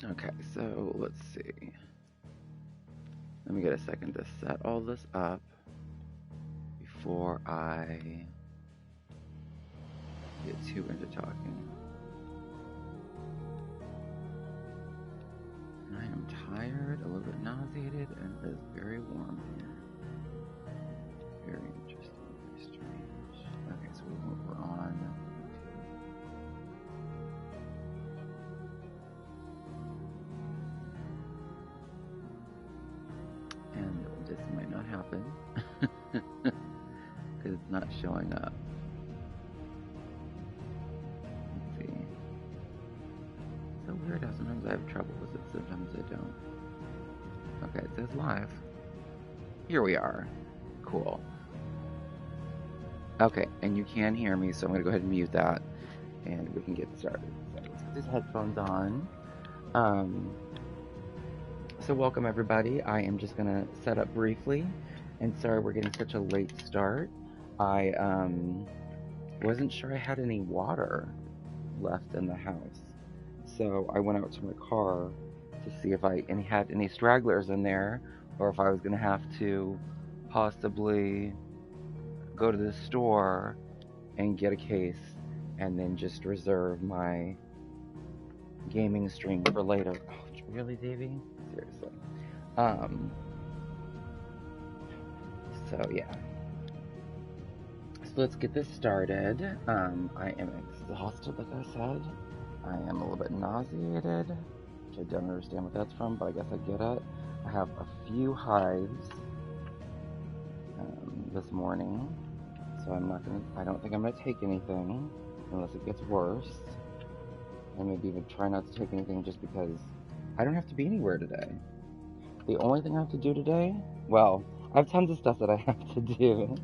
Okay, so let's see. Let me get a second to set all this up before I get too into talking. I am tired, a little bit nauseated, and it is very warm here. Very interesting, very strange. Okay, so we're on. And this might not happen because it's not showing up. Let's see. It's so weird how sometimes I have trouble with it, sometimes I don't. Okay, it says live. Here we are. Cool. Okay, and you can hear me, so I'm going to go ahead and mute that, and we can get started. So let's put these headphones on. So welcome everybody. I am just going to set up briefly, and sorry we're getting such a late start. I wasn't sure I had any water left in the house, so I went out to my car to see if I had any stragglers in there, or if I was going to have to possibly go to the store and get a case and then just reserve my gaming stream for later. Oh, really, Davey? Seriously. So yeah. So let's get this started. I am exhausted, like I said. I am a little bit nauseated, which I don't understand what that's from, but I guess I get it. I have a few hives this morning, so I don't think I'm gonna take anything unless it gets worse. And maybe even try not to take anything just because I don't have to be anywhere today. The only thing I have to do today, well, I have tons of stuff that I have to do,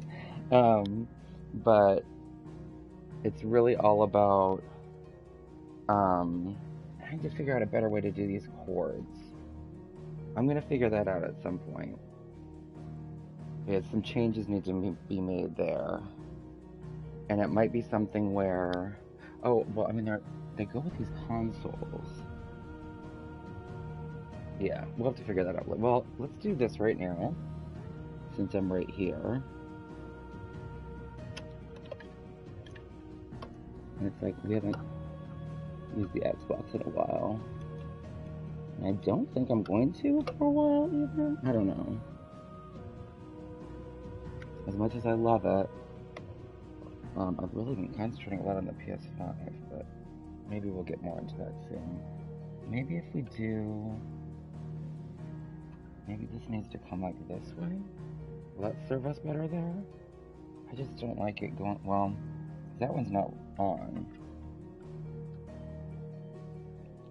but it's really all about trying to figure out a better way to do these chords. I'm going to figure that out at some point. Yeah, some changes need to be made there. And it might be something where, oh, well, I mean, they go with these consoles. Yeah, we'll have to figure that out. Well, let's do this right now, since I'm right here. And it's like, we haven't used the Xbox in a while. And I don't think I'm going to for a while either. I don't know. As much as I love it, I've really been concentrating a lot on the PS5, but maybe we'll get more into that soon. Maybe if we do... Maybe this needs to come like this way? Will that serve us better there? I just don't like it going... Well, that one's not on.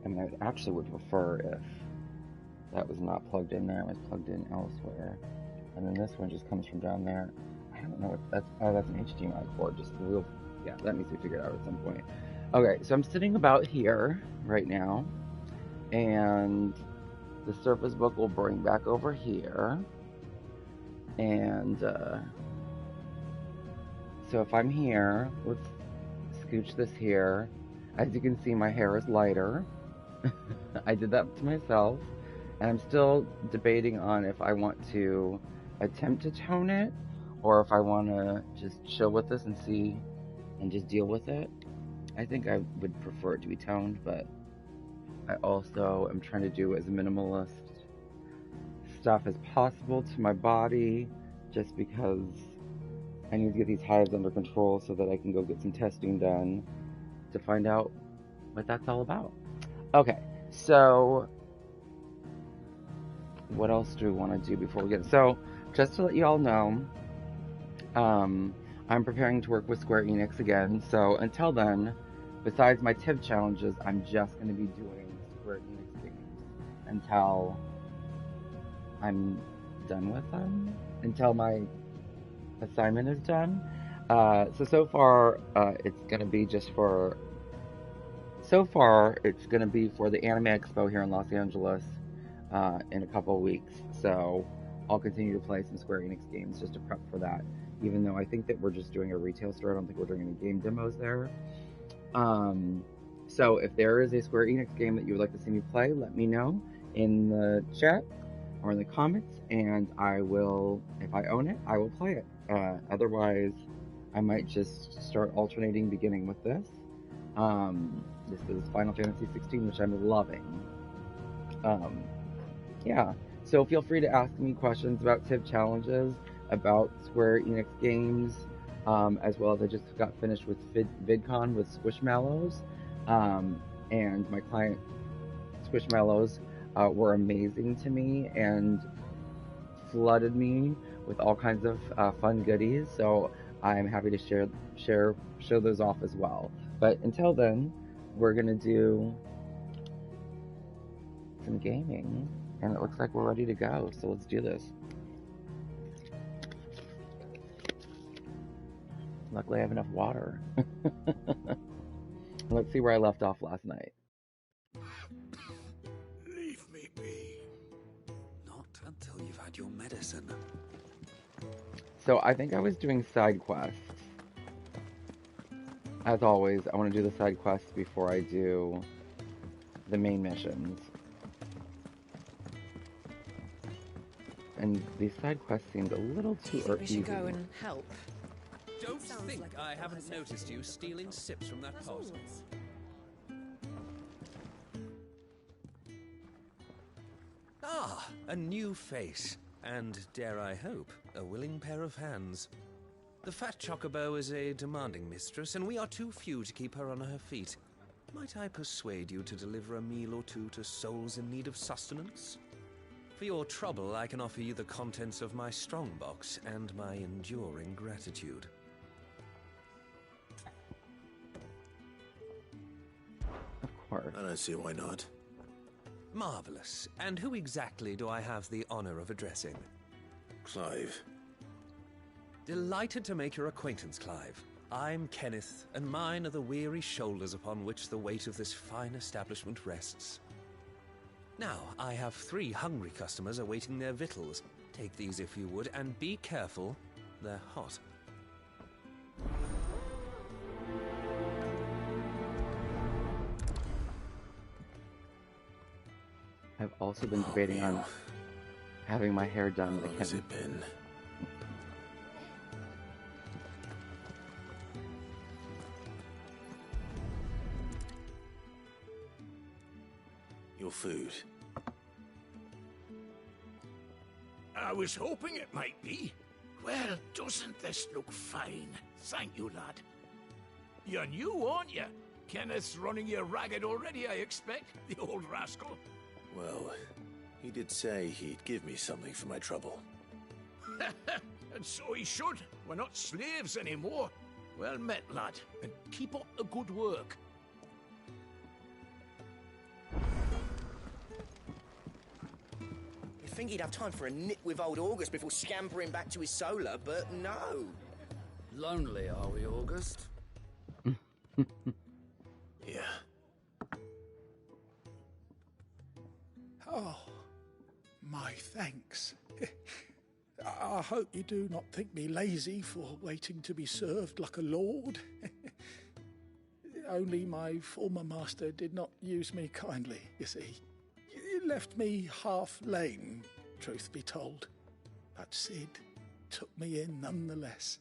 I mean, I actually would prefer if that was not plugged in there, it was plugged in elsewhere. And then this one just comes from down there. I don't know what that's... Oh, that's an HDMI cord. Just the real... Yeah, that needs to be figured out at some point. Okay, so I'm sitting about here right now. And the Surface Book will bring back over here. And so if I'm here, let's scooch this here. As you can see, my hair is lighter. I did that to myself. And I'm still debating on if I want to attempt to tone it, or if I want to just chill with this and see, and just deal with it. I think I would prefer it to be toned, but I also am trying to do as minimalist stuff as possible to my body, just because I need to get these hives under control so that I can go get some testing done to find out what that's all about. Okay, so what else do we want to do before we get... So, just to let you all know, I'm preparing to work with Square Enix again, so until then, besides my TIV challenges, I'm just going to be doing Square Enix games until I'm done with them, until my assignment is done. So far, it's going to be just for... So far, it's going to be for the Anime Expo here in Los Angeles in a couple of weeks, so I'll continue to play some Square Enix games just to prep for that, even though I think that we're just doing a retail store. I don't think we're doing any game demos there. So if there is a Square Enix game that you would like to see me play, let me know in the chat or in the comments, and I will, if I own it, I will play it. Otherwise, I might just start alternating beginning with this. This is Final Fantasy 16, which I'm loving. Yeah, so feel free to ask me questions about TIV challenges, about Square Enix games, as well as I just got finished with VidCon with Squishmallows, and my client Squishmallows were amazing to me and flooded me with all kinds of fun goodies. So I'm happy to show those off as well. But until then, we're gonna do some gaming, and it looks like we're ready to go. So let's do this. Luckily, I have enough water. Let's see where I left off last night. Leave me be. Not until you've had your medicine. So I think I was doing side quests. As always, I want to do the side quests before I do the main missions. And these side quests seemed a little too easy. We should go and help. Don't think like I haven't noticed you stealing sips from that pot. Ah, a new face. And, dare I hope, a willing pair of hands. The fat chocobo is a demanding mistress, and we are too few to keep her on her feet. Might I persuade you to deliver a meal or two to souls in need of sustenance? For your trouble, I can offer you the contents of my strongbox and my enduring gratitude. Of course. I don't see why not. Marvelous. And who exactly do I have the honor of addressing? Clive. Delighted to make your acquaintance, Clive. I'm Kenneth, and mine are the weary shoulders upon which the weight of this fine establishment rests. Now, I have 3 hungry customers awaiting their victuals. Take these if you would, and be careful, they're hot. I've also been debating on having my hair done How long has it been? Your food. I was hoping it might be. Well, doesn't this look fine? Thank you, lad. You're new, aren't you? Kenneth's running you ragged already, I expect, the old rascal. Well, he did say he'd give me something for my trouble. And so he should. We're not slaves anymore. Well met, lad, and keep up the good work. You'd think he'd have time for a nip with old August before scampering back to his solar, but no. Lonely, are we, August? Yeah. Oh, my thanks. I hope you do not think me lazy for waiting to be served like a lord. Only my former master did not use me kindly, you see. You left me half lame, truth be told. But Sid took me in nonetheless.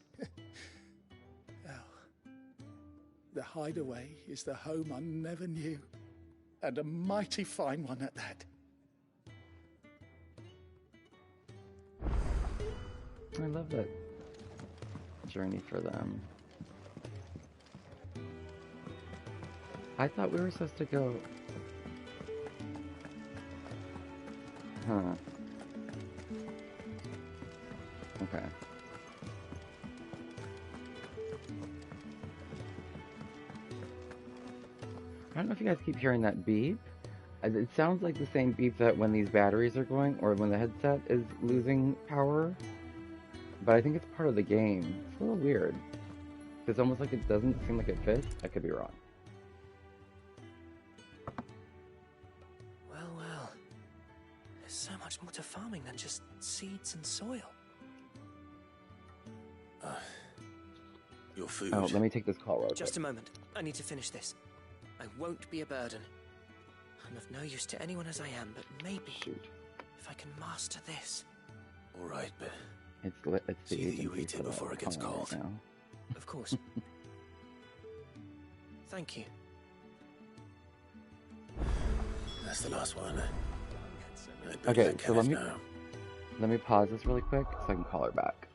Well, the hideaway is the home I never knew, and a mighty fine one at that. I love that journey for them. I thought we were supposed to go... Huh. Okay. I don't know if you guys keep hearing that beep. It sounds like the same beep that when these batteries are going, or when the headset is losing power. But I think it's part of the game. It's a little weird. It's almost like it doesn't seem like it fits. I could be wrong. Well. There's so much more to farming than just seeds and soil. Your food. Oh, let me take this call real quick. Just a moment. I need to finish this. I won't be a burden. I'm of no use to anyone as I am, but maybe Shoot. if I can master this. All right, but It's the See that you agency eat for it the before it gets colony cold. right now. Of course. Thank you. that's the last one. I'd Okay, let so Kenneth know. let me pause this really quick so I can call her back.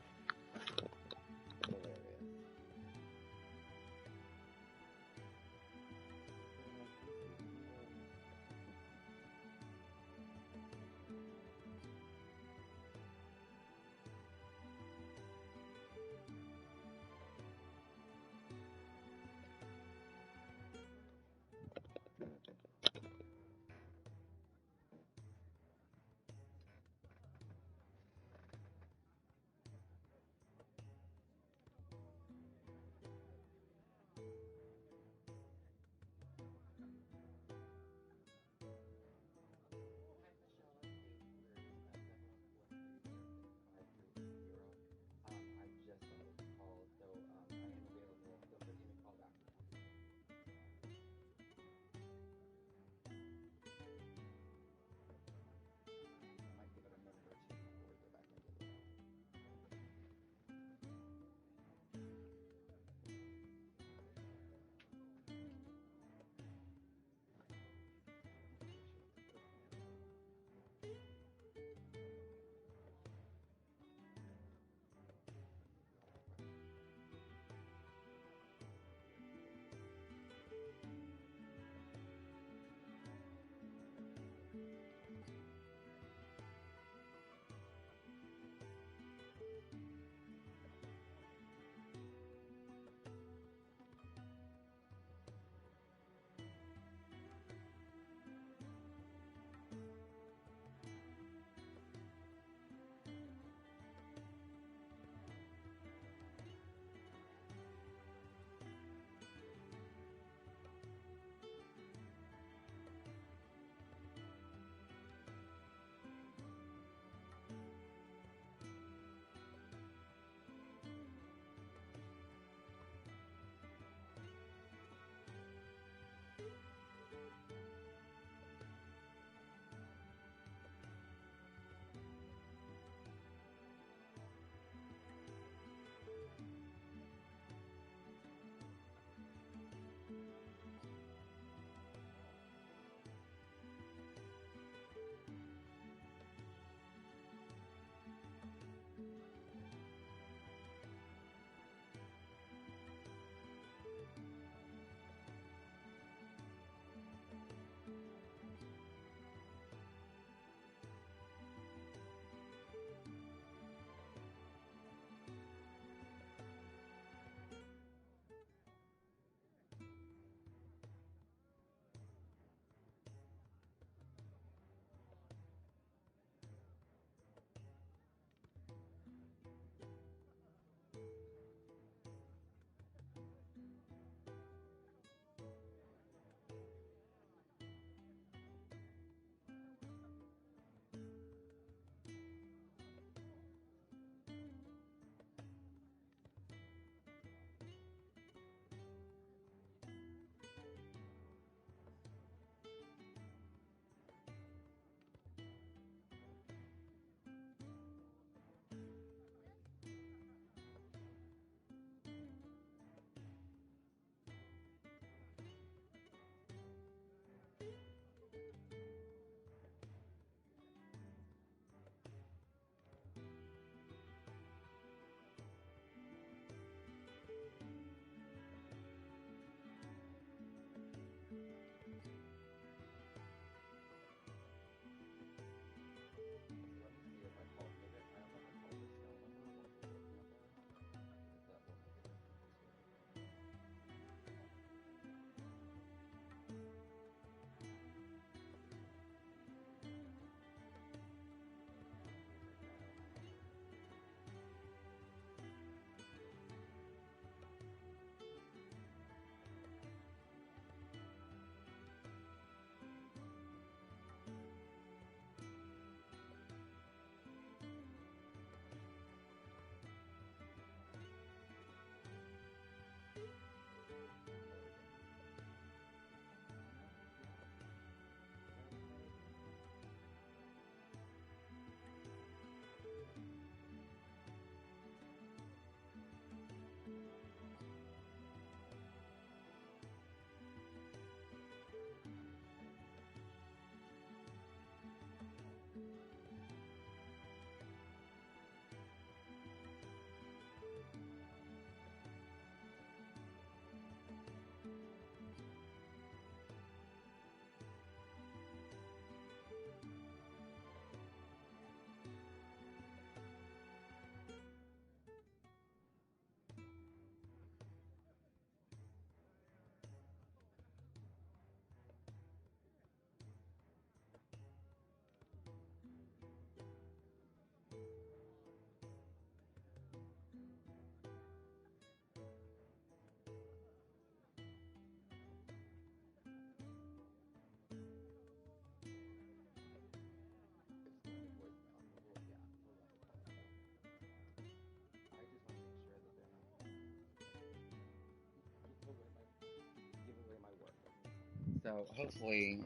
So hopefully,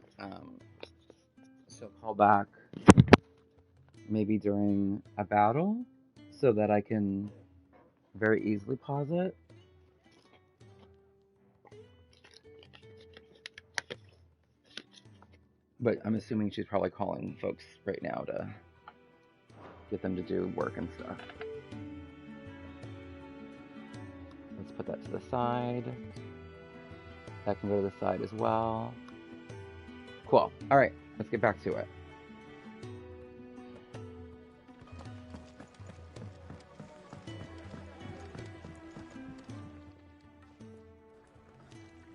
she'll call back maybe during a battle so that I can very easily pause it. But I'm assuming she's probably calling folks right now to get them to do work and stuff. Let's put that to the side. That can go to the side as well. Cool. All right, let's get back to it.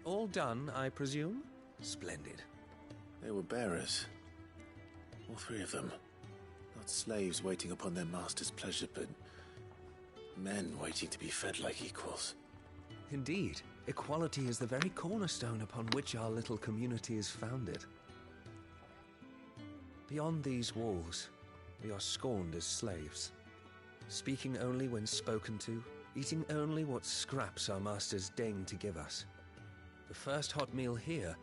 All done, I presume? Splendid. They were bearers. All three of them. Not slaves waiting upon their master's pleasure, but men waiting to be fed like equals. Indeed. Equality is the very cornerstone upon which our little community is founded. Beyond these walls, we are scorned as slaves. Speaking only when spoken to, eating only what scraps our masters deign to give us. The first hot meal here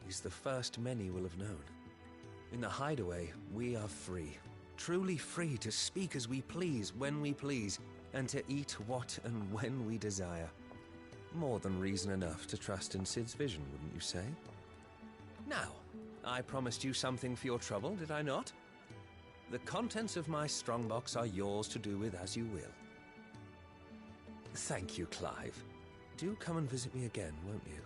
is the first many will have known. In the hideaway, we are free. Truly free to speak as we please, when we please, and to eat what and when we desire. More than reason enough to trust in Sid's vision, wouldn't you say? Now, I promised you something for your trouble, did I not? The contents of my strongbox are yours to do with as you will. Thank you, Clive. Do come and visit me again, won't you?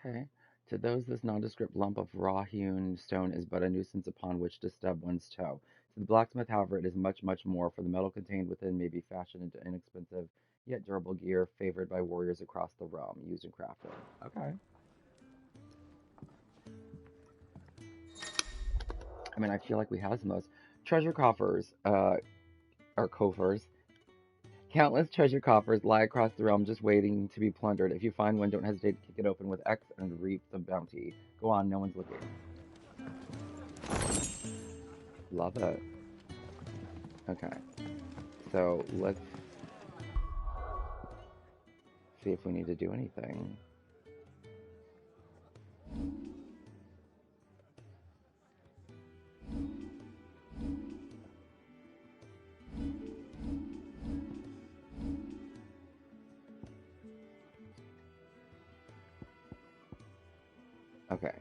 Okay. To those, this nondescript lump of raw-hewn stone is but a nuisance upon which to stub one's toe. To the blacksmith, however, it is much, much more, for the metal contained within may be fashioned into inexpensive yet durable gear favored by warriors across the realm, used in crafting. Okay. I mean, I feel like we have some of those. Treasure coffers, or coffers. Countless treasure coffers lie across the realm just waiting to be plundered. If you find one, don't hesitate to kick it open with X and reap the bounty. Go on, no one's looking. Love it. Okay. So, let's see if we need to do anything. Okay.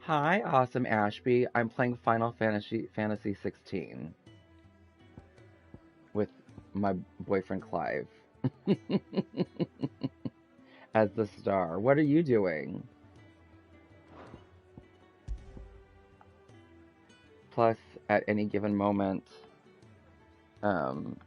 Hi, awesome Ashby. I'm playing Final Fantasy 16 with my boyfriend Clive as the star. What are you doing? Plus, at any given moment, because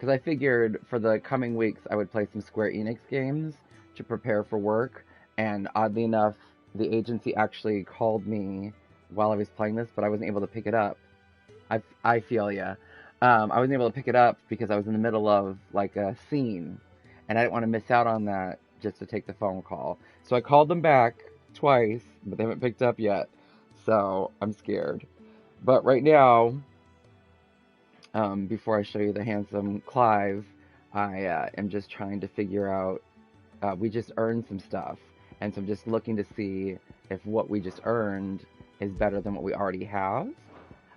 I figured for the coming weeks I would play some Square Enix games to prepare for work, and oddly enough, the agency actually called me while I was playing this, but I wasn't able to pick it up. I feel ya. I wasn't able to pick it up because I was in the middle of like a scene, and I didn't want to miss out on that just to take the phone call. So I called them back twice, but they haven't picked up yet. So I'm scared. But right now, before I show you the handsome Clive, I am just trying to figure out, we just earned some stuff. And so I'm just looking to see if what we just earned is better than what we already have.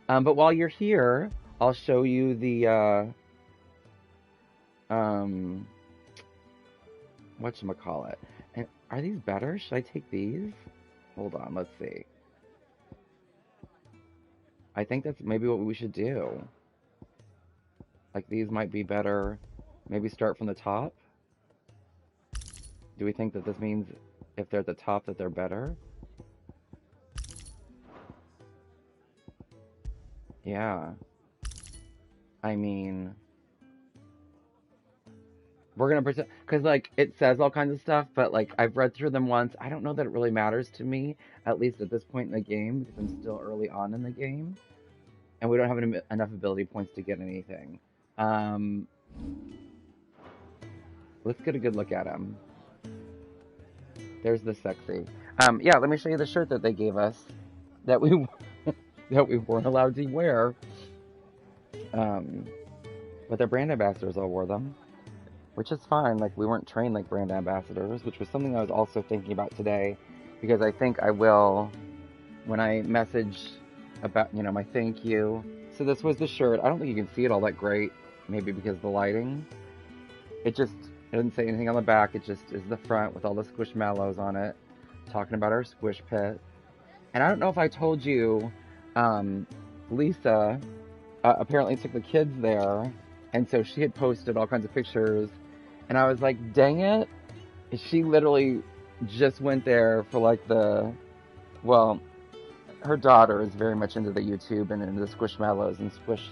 But while you're here, I'll show you the, whatchamacallit. And are these better? Should I take these? Hold on, let's see. I think that's maybe what we should do. Like, these might be better. Maybe start from the top. Do we think that this means if they're at the top that they're better? Yeah. I mean, we're gonna pretend, because like it says all kinds of stuff, but like I've read through them once. I don't know that it really matters to me, at least at this point in the game, because I'm still early on in the game, and we don't have enough ability points to get anything. Let's get a good look at him. There's the sexy. Yeah, let me show you the shirt that they gave us that we that we weren't allowed to wear. But their brand ambassadors all wore them, which is fine. Like, we weren't trained like brand ambassadors, which was something I was also thinking about today, because I think I will, when I message about, my thank you. So this was the shirt. I don't think you can see it all that great, maybe because of the lighting. It doesn't say anything on the back. It just is the front with all the squishmallows on it, talking about our squish pit. And I don't know if I told you, Lisa apparently took the kids there, and so she had posted all kinds of pictures, and I was like, dang it, she literally just went there for like well, her daughter is very much into the YouTube and into the squishmallows and squish,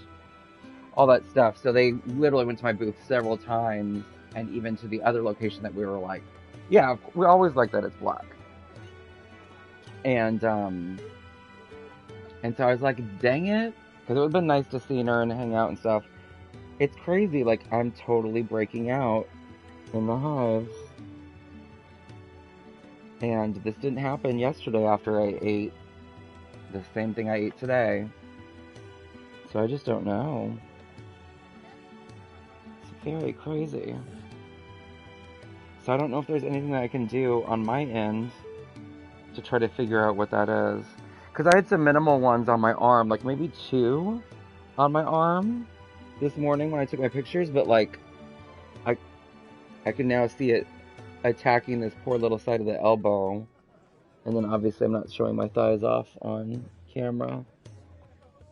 all that stuff, so they literally went to my booth several times, and even to the other location that we were like, yeah, we always like that it's black. And so I was like, dang it, because it would have been nice to see her and hang out and stuff. It's crazy, like, I'm totally breaking out in the hives. And this didn't happen yesterday after I ate the same thing I ate today. So I just don't know. It's very crazy. So I don't know if there's anything that I can do on my end to try to figure out what that is. Because I had some minimal ones on my arm, like maybe 2 on my arm this morning when I took my pictures, but like, I can now see it attacking this poor little side of the elbow. And then obviously I'm not showing my thighs off on camera.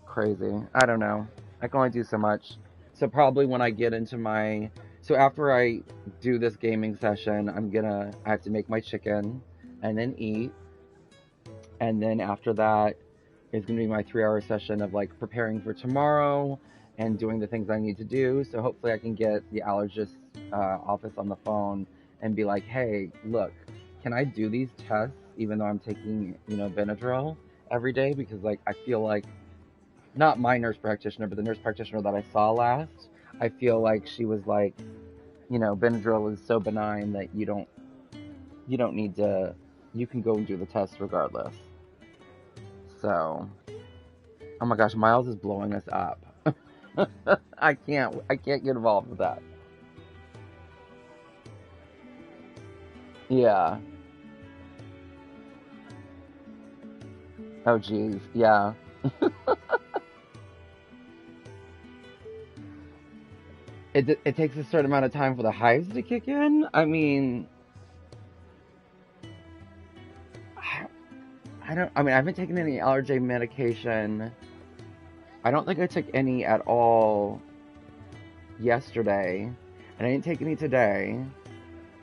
Crazy. I don't know. I can only do so much. So probably when I get into so after I do this gaming session, I have to make my chicken and then eat. And then after that is going to be my 3-hour session of like preparing for tomorrow and doing the things I need to do. So hopefully I can get the allergist office on the phone and be like, hey, look, can I do these tests even though I'm taking, Benadryl every day? Because like, I feel like, not my nurse practitioner, but the nurse practitioner that I saw last, I feel like she was like, Benadryl is so benign that you don't need to, you can go and do the test regardless. So, oh my gosh, Miles is blowing us up. I can't get involved with that. Yeah. Oh geez, yeah. It takes a certain amount of time for the hives to kick in. I mean, I haven't taken any allergy medication. I don't think I took any at all yesterday, and I didn't take any today.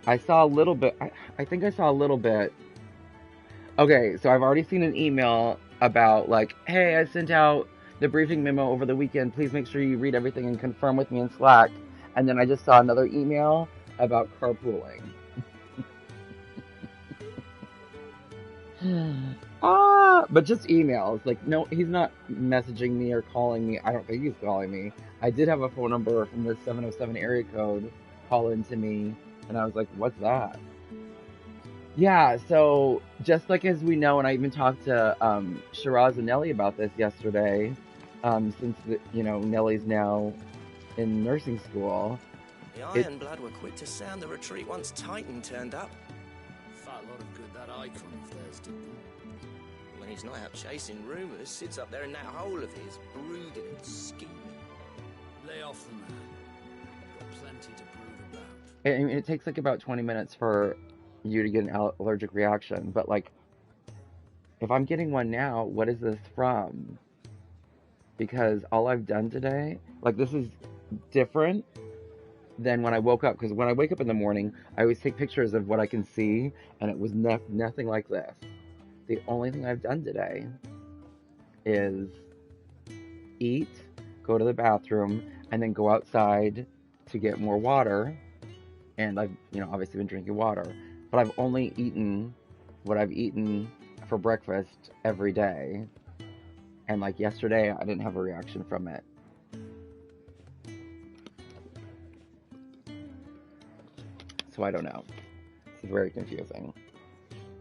I saw a little bit. I think I saw a little bit. Okay, so I've already seen an email about like, hey, I sent out the briefing memo over the weekend. Please make sure you read everything and confirm with me in Slack. And then I just saw another email about carpooling. But just emails. Like, no, he's not messaging me or calling me. I don't think he's calling me. I did have a phone number from the 707 area code call into me, and I was like, what's that? Yeah, so just like as we know, and I even talked to Shiraz and Nellie about this yesterday, since Nellie's now in nursing school. The Ironblood were quick to sound the retreat once Titan turned up. Fat lot of good that icon of theirs did them. When he's not out chasing rumours, sits up there in that hole of his, brooding and scheming. Lay off the man. Got plenty to brood about. I mean, it takes like about 20 minutes for you to get an allergic reaction, but like, if I'm getting one now, what is this from? Because all I've done today, like, this is different than when I woke up, because when I wake up in the morning, I always take pictures of what I can see, and it was nothing like this. The only thing I've done today is eat, go to the bathroom, and then go outside to get more water, and I've, obviously been drinking water, but I've only eaten what I've eaten for breakfast every day, and like yesterday, I didn't have a reaction from it. So I don't know. It's very confusing.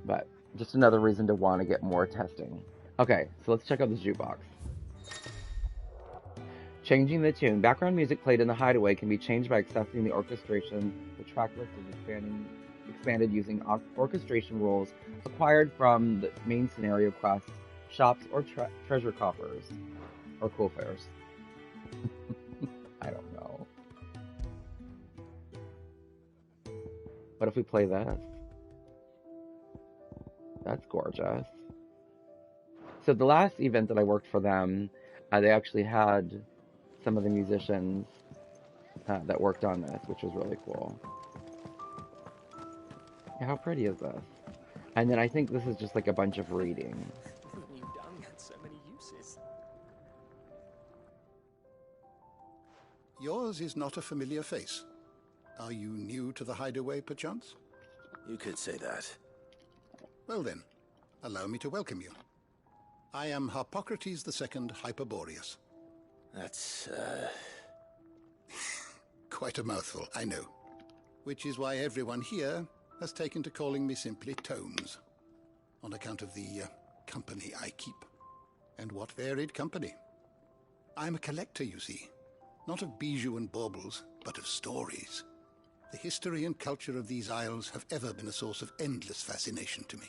But just another reason to want to get more testing. Okay, so let's check out this jukebox. Changing the tune. Background music played in the hideaway can be changed by accessing the orchestration. The track list is expanded using orchestration rules acquired from the main scenario quests, shops, or treasure coffers. Or cool fairs. I don't know. What if we play this? That's gorgeous. So the last event that I worked for them, they actually had some of the musicians that worked on this, which was really cool. Yeah, how pretty is this? And then I think this is just like a bunch of reading. New dung had so many uses. Yours is not a familiar face. Are you new to the hideaway, perchance? You could say that. Well then, allow me to welcome you. I am Harpocrates II Hyperboreus. That's, Quite a mouthful, I know. Which is why everyone here has taken to calling me simply Tomes, on account of the company I keep. And what varied company. I'm a collector, you see. Not of bijou and baubles, but of stories. The history and culture of these isles have ever been a source of endless fascination to me.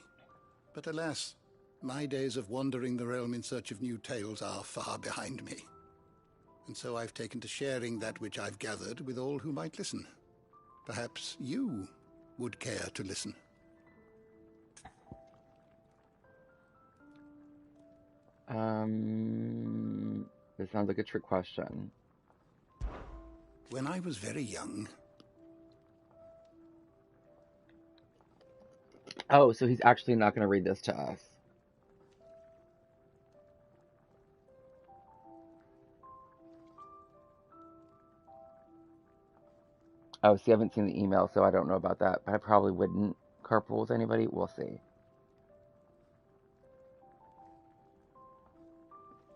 But alas, my days of wandering the realm in search of new tales are far behind me. And so I've taken to sharing that which I've gathered with all who might listen. Perhaps you would care to listen. This sounds like a trick question. When I was very young... Oh, so he's actually not going to read this to us. Oh, see, I haven't seen the email, so I don't know about that. But I probably wouldn't carpool with anybody. We'll see.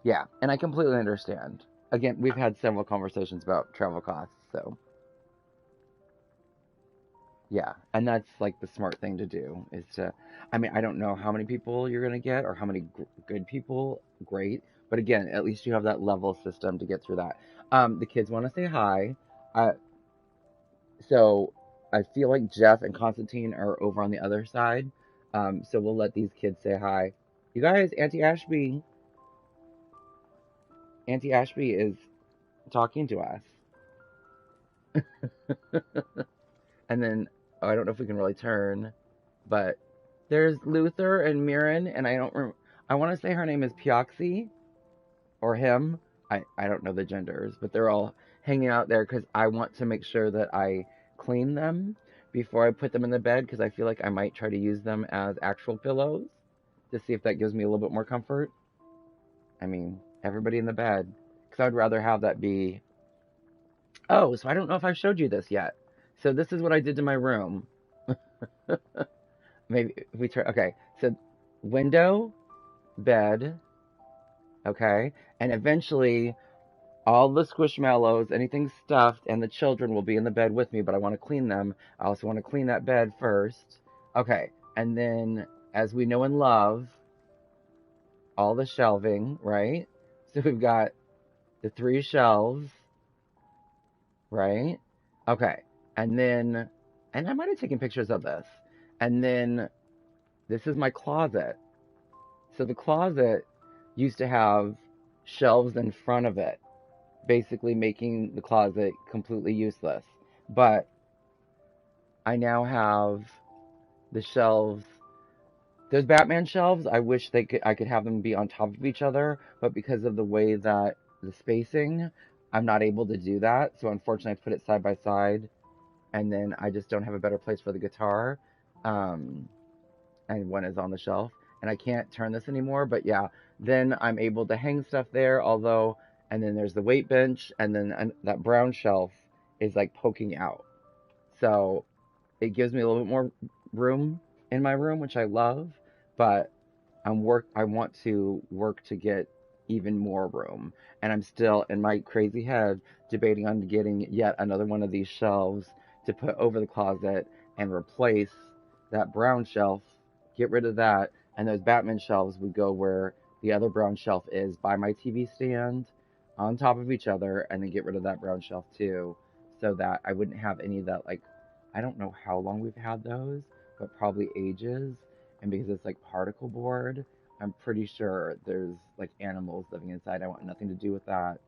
Yeah, and I completely understand. Again, we've had several conversations about travel costs, so... Yeah, and that's like the smart thing to do is to, I mean, I don't know how many people you're going to get or how many good people, great. But again, at least you have that level system to get through that. The kids want to say hi. So I feel like Jeff and Constantine are over on the other side. So we'll let these kids say hi. You guys, Auntie Ashby is talking to us. And then, I don't know if we can really turn, but there's Luther and Mirren, and I want to say her name is Pioxy, or him. I don't know the genders, but they're all hanging out there because I want to make sure that I clean them before I put them in the bed, because I feel like I might try to use them as actual pillows to see if that gives me a little bit more comfort. I mean, everybody in the bed, because I'd rather have that be... Oh, so I don't know if I've showed you this yet. So this is what I did to my room. Maybe if we turn... Okay, so window, bed, okay? And eventually, all the squishmallows, anything stuffed, and the children will be in the bed with me, but I want to clean them. I also want to clean that bed first. Okay, and then, as we know and love, all the shelving, right? So we've got the 3 shelves, right? Okay. And then, and I might have taken pictures of this. And then, this is my closet. So the closet used to have shelves in front of it, basically making the closet completely useless. But I now have the shelves. Those Batman shelves, I wish I could have them be on top of each other, but because of the way that the spacing, I'm not able to do that. So unfortunately, I put it side by side. And then I just don't have a better place for the guitar. And one is on the shelf. And I can't turn this anymore. But yeah, then I'm able to hang stuff there. Although, and then there's the weight bench. And then that brown shelf is like poking out. So it gives me a little bit more room in my room, which I love. But I want to work to get even more room. And I'm still, in my crazy head, debating on getting yet another one of these shelves to put over the closet and replace that brown shelf get rid of that, and those Batman shelves would go where the other brown shelf is by my TV stand on top of each other, and then get rid of that brown shelf too, so that I wouldn't have any of that, like, I don't know how long we've had those, but probably ages, and because it's like particle board, I'm pretty sure there's like animals living inside. I want nothing to do with that.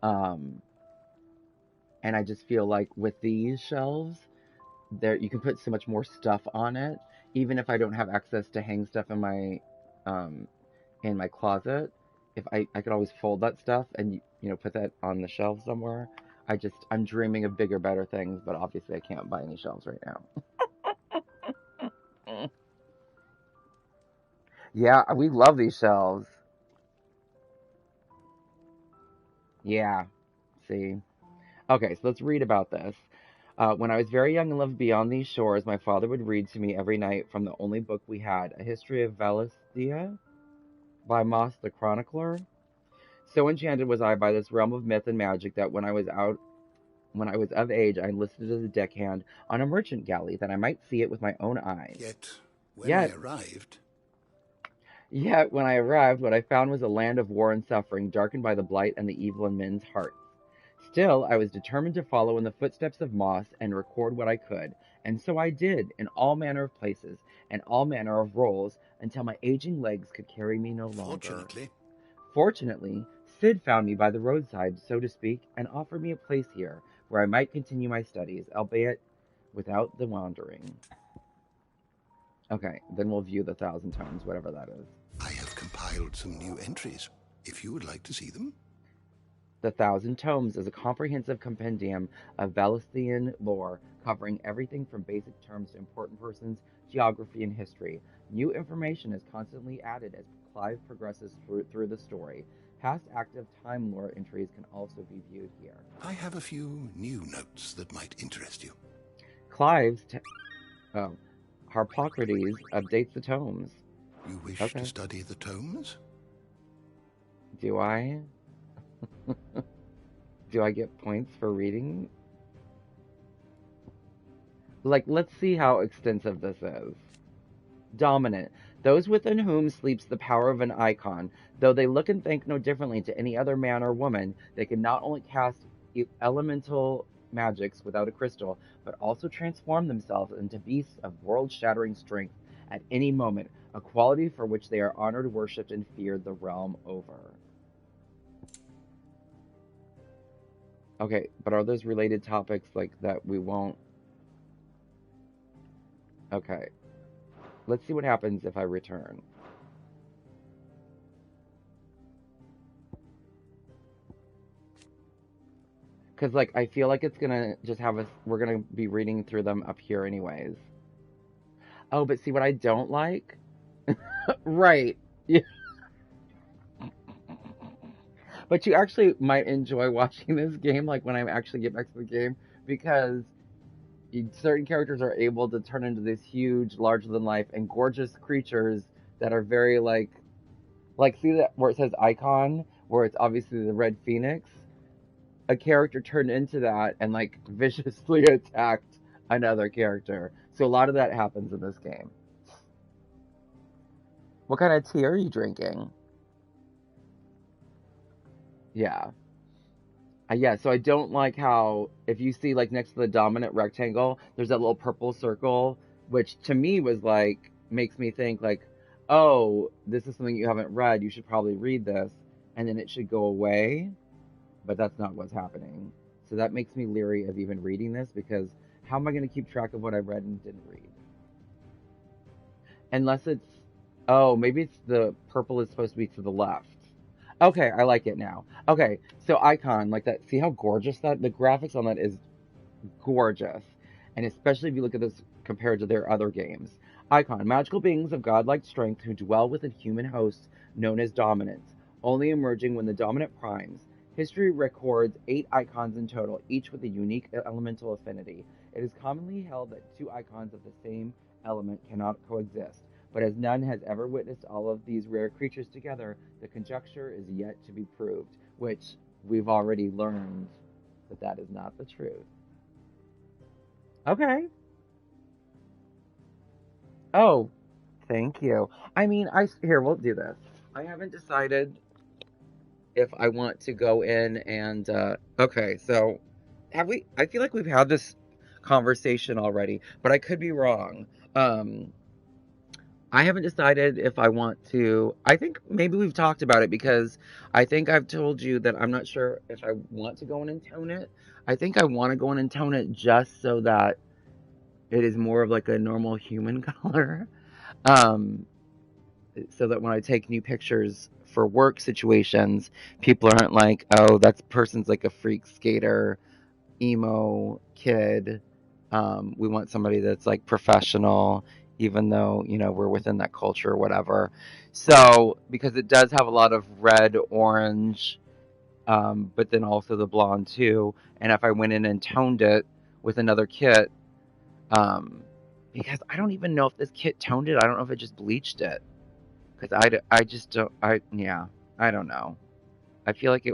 Um, and I just feel like with these shelves, there you can put so much more stuff on it. Even if I don't have access to hang stuff um, in my closet, if I could always fold that stuff and put that on the shelf somewhere. I'm dreaming of bigger, better things, but obviously I can't buy any shelves right now. Yeah, we love these shelves. Yeah, see. Okay, so let's read about this. When I was very young and lived beyond these shores, my father would read to me every night from the only book we had, A History of Valisthea by Moss the Chronicler. So enchanted was I by this realm of myth and magic that when I was of age, I enlisted as a deckhand on a merchant galley that I might see it with my own eyes. Yet when I arrived, what I found was a land of war and suffering, darkened by the blight and the evil in men's hearts. Still, I was determined to follow in the footsteps of Moss and record what I could, and so I did, in all manner of places and all manner of roles, until my aging legs could carry me no longer. Fortunately, Sid found me by the roadside, so to speak, and offered me a place here, where I might continue my studies, albeit without the wandering. Okay, then we'll view the 1,000 tomes, whatever that is. I have compiled some new entries, if you would like to see them. The 1,000 Tomes is a comprehensive compendium of Valisthean lore, covering everything from basic terms to important persons, geography, and history. New information is constantly added as Clive progresses through the story. Past active time lore entries can also be viewed here. I have a few new notes that might interest you. Clive's Harpocrates updates the tomes. You wish to study the tomes? Do I? Do I get points for reading? Like, let's see how extensive this is. Dominant. Those within whom sleeps the power of an icon. Though they look and think no differently to any other man or woman, they can not only cast elemental magics without a crystal, but also transform themselves into beasts of world-shattering strength at any moment, a quality for which they are honored, worshipped, and feared the realm over. Okay, but are those related topics like that we won't... Okay. Let's see what happens if I return. Because, like, I feel like it's gonna just have us... We're gonna be reading through them up here anyways. Oh, but see what I don't like? Right. Yeah. But you actually might enjoy watching this game, like, when I actually get back to the game, because certain characters are able to turn into these huge, larger-than-life and gorgeous creatures that are very, like, see that where it says icon, where it's obviously the red phoenix? A character turned into that and, like, viciously attacked another character. So a lot of that happens in this game. What kind of tea are you drinking? Yeah. Yeah, so I don't like how, if you see, like, next to the dominant rectangle, there's that little purple circle, which to me was, like, makes me think, like, oh, this is something you haven't read, you should probably read this, and then it should go away, but that's not what's happening. So that makes me leery of even reading this, because how am I going to keep track of what I read and didn't read? Unless it's, oh, maybe it's the purple is supposed to be to the left. Okay, I like it now. Okay, so icon, like that, see how gorgeous the graphics on that is gorgeous. And especially if you look at this compared to their other games. Icon, magical beings of godlike strength who dwell within human hosts known as dominants, only emerging when the dominant primes. History records 8 icons in total, each with a unique elemental affinity. It is commonly held that 2 icons of the same element cannot coexist. But as none has ever witnessed all of these rare creatures together, the conjecture is yet to be proved, which we've already learned that is not the truth. Okay. Oh, Thank you. I mean, here, we'll do this. I haven't decided if I want to go in and, okay, so have we, I feel like we've had this conversation already, but I could be wrong. Um, I haven't decided if I want to. I think maybe we've talked about it because I think I've told you that I'm not sure if I want to go in and tone it. I think I want to go in and tone it just so that it is more of like a normal human color. Um, so that when I take new pictures for work situations, people aren't like, oh, that person's like a freak skater, emo kid. We want somebody that's like professional, even though, you know, we're within that culture or whatever. So, because it does have a lot of red, orange, but then also the blonde too. And if I went in and toned it with another kit, because I don't even know if this kit toned it. I don't know if it just bleached it. Because I just don't, yeah, I don't know. I feel like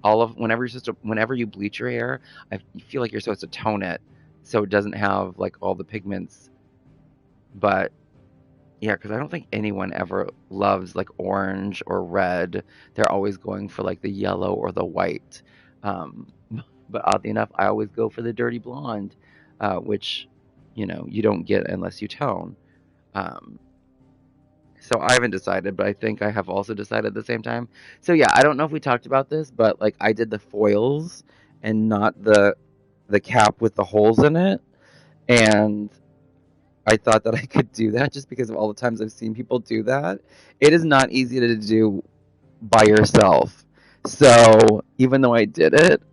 whenever you bleach your hair, I feel like you're supposed to tone it so it doesn't have like all the pigments. But yeah, because I don't think anyone ever loves like orange or red. They're always going for like the yellow or the white. Um, but oddly enough, I always go for the dirty blonde, which, you know, you don't get unless you tone. Um, So I haven't decided, but I think I have also decided at the same time. So yeah, I don't know if we talked about this, but like I did the foils and not the cap with the holes in it. And I thought that I could do that just because of all the times I've seen people do that. It is not easy to do by yourself. So even though I did it,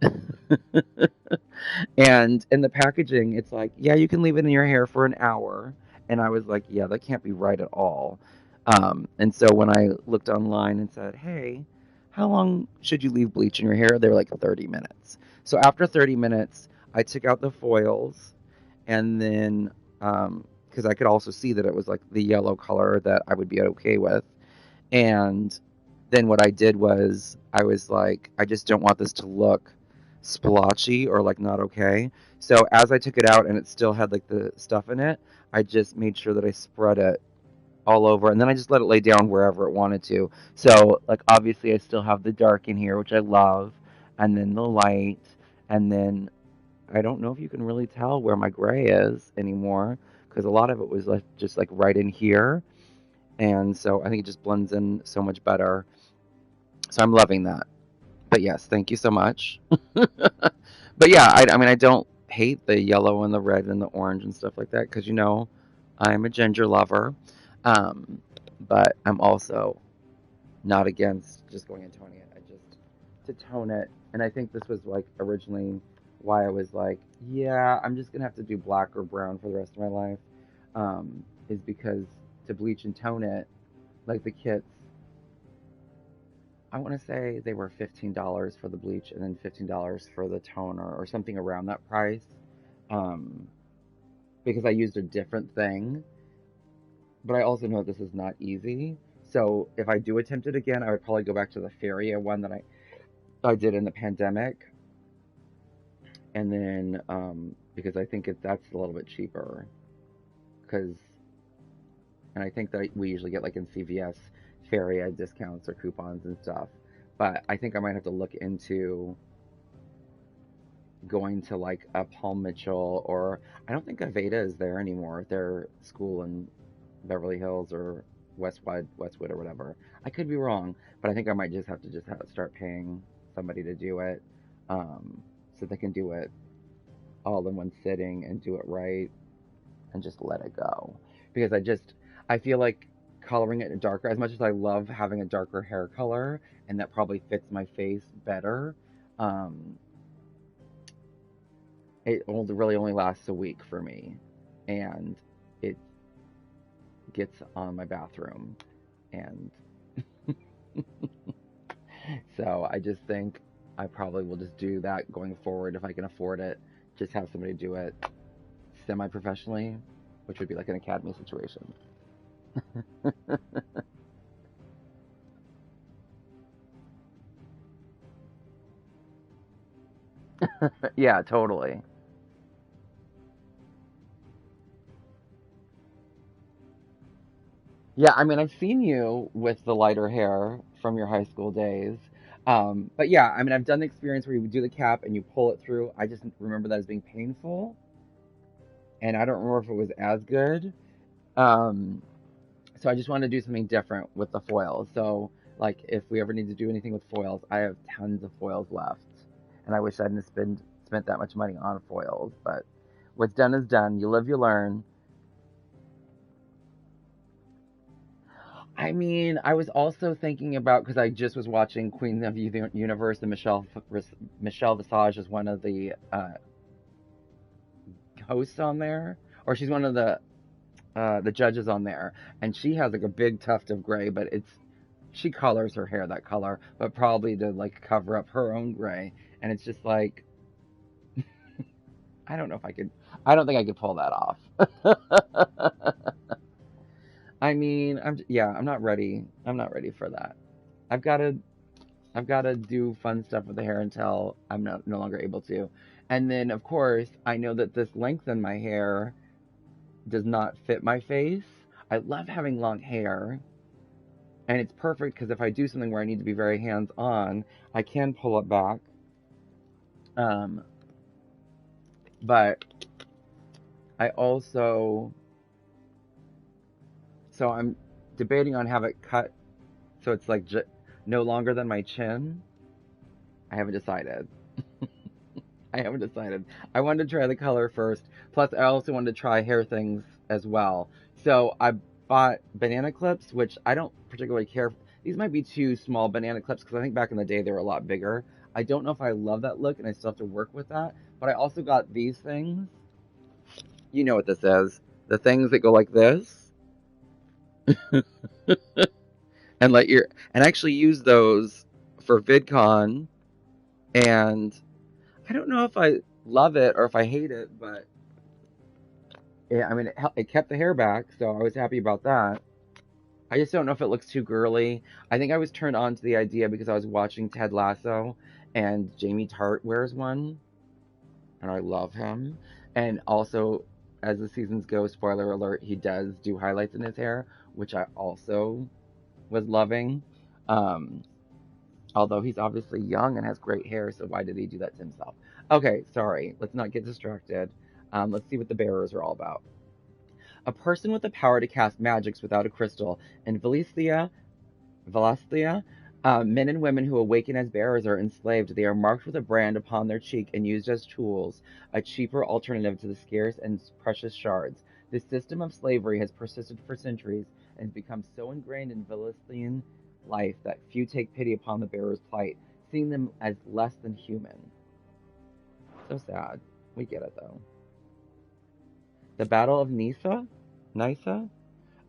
and in the packaging, it's like, yeah, you can leave it in your hair for an hour. And I was like, yeah, that can't be right at all. And so when I looked online and said, hey, how long should you leave bleach in your hair? They were like 30 minutes. So after 30 minutes, I took out the foils and then, because I could also see that it was like the yellow color that I would be okay with. And then what I did was I was like, I just don't want this to look splotchy or like not okay. So as I took it out and it still had like the stuff in it, I just made sure that I spread it all over and then I just let it lay down wherever it wanted to. So like obviously I still have the dark in here, which I love, and then the light, and then I don't know if you can really tell where my gray is anymore because a lot of it was like just like right in here. And so I think it just blends in so much better. So I'm loving that. But yes, thank you so much. But yeah, I mean, I don't hate the yellow and the red and the orange and stuff like that because, you know, I'm a ginger lover. Um, but I'm also not against just going and toning it. I just, to tone it. And I think this was like originally why I was like, yeah, I'm just going to have to do black or brown for the rest of my life. Is because to bleach and tone it, like the kits, I want to say they were $15 for the bleach and then $15 for the toner or something around that price. Um, because I used a different thing. But I also know this is not easy. So if I do attempt it again, I would probably go back to the Feria one that I did in the pandemic. And then, because I think that's a little bit cheaper. And I think that we usually get like in CVS Feria discounts or coupons and stuff. But I think I might have to look into going to like a Paul Mitchell, or I don't think Aveda is there anymore. Their school in Beverly Hills or Westwood or whatever. I could be wrong, but I think I might just have to start paying somebody to do it, so they can do it all in one sitting and do it right and just let it go. Because I feel like coloring it darker, as much as I love having a darker hair color, and that probably fits my face better, it really only lasts a week for me, and it gets on my bathroom, and so I just think I probably will just do that going forward if I can afford it. Just have somebody do it semi-professionally, which would be like an academy situation. Yeah, totally. Yeah, I mean, I've seen you with the lighter hair from your high school days. But yeah, I mean, I've done the experience where you do the cap and you pull it through. I just remember that as being painful, and I don't remember if it was as good. Um, so I just wanted to do something different with the foils. So, like, if we ever need to do anything with foils, I have tons of foils left, and I wish I hadn't spent that much money on foils. But what's done is done. You live, you learn. I mean, I was also thinking about because I just was watching Queen of the Universe, and Michelle Visage is one of the hosts on there, or she's one of the judges on there, and she has like a big tuft of gray, but she colors her hair that color, but probably to like cover up her own gray, and it's just like I don't know if I could. I don't think I could pull that off. I mean, I'm not ready. I'm not ready for that. I've got to I've got to do fun stuff with the hair until I'm no longer able to. And then, of course, I know that this length in my hair does not fit my face. I love having long hair, and it's perfect because if I do something where I need to be very hands-on, I can pull it back. Um, but I also, so I'm debating on have it cut so it's like no longer than my chin. I haven't decided. I haven't decided. I wanted to try the color first. Plus, I also wanted to try hair things as well. So I bought banana clips, which I don't particularly care. These might be too small banana clips because I think back in the day they were a lot bigger. I don't know if I love that look, and I still have to work with that. But I also got these things. You know what this is. The things that go like this. And and actually use those for VidCon. And I don't know if I love it or if I hate it, but yeah, I mean, it kept the hair back, so I was happy about that. I just don't know if it looks too girly. I think I was turned on to the idea because I was watching Ted Lasso, and Jamie Tart wears one, and I love him. And also, as the seasons go, spoiler alert, he does do highlights in his hair, which I also was loving. Um, Although he's obviously young and has great hair, so why did he do that to himself? Okay, sorry. Let's not get distracted. Let's see what the bearers are all about. A person with the power to cast magics without a crystal. In Valestia, men and women who awaken as bearers are enslaved. They are marked with a brand upon their cheek and used as tools, a cheaper alternative to the scarce and precious shards. This system of slavery has persisted for centuries and has become so ingrained in Valestian life that few take pity upon the bearer's plight, seeing them as less than human. So sad. We get it, though. The Battle of Nysa?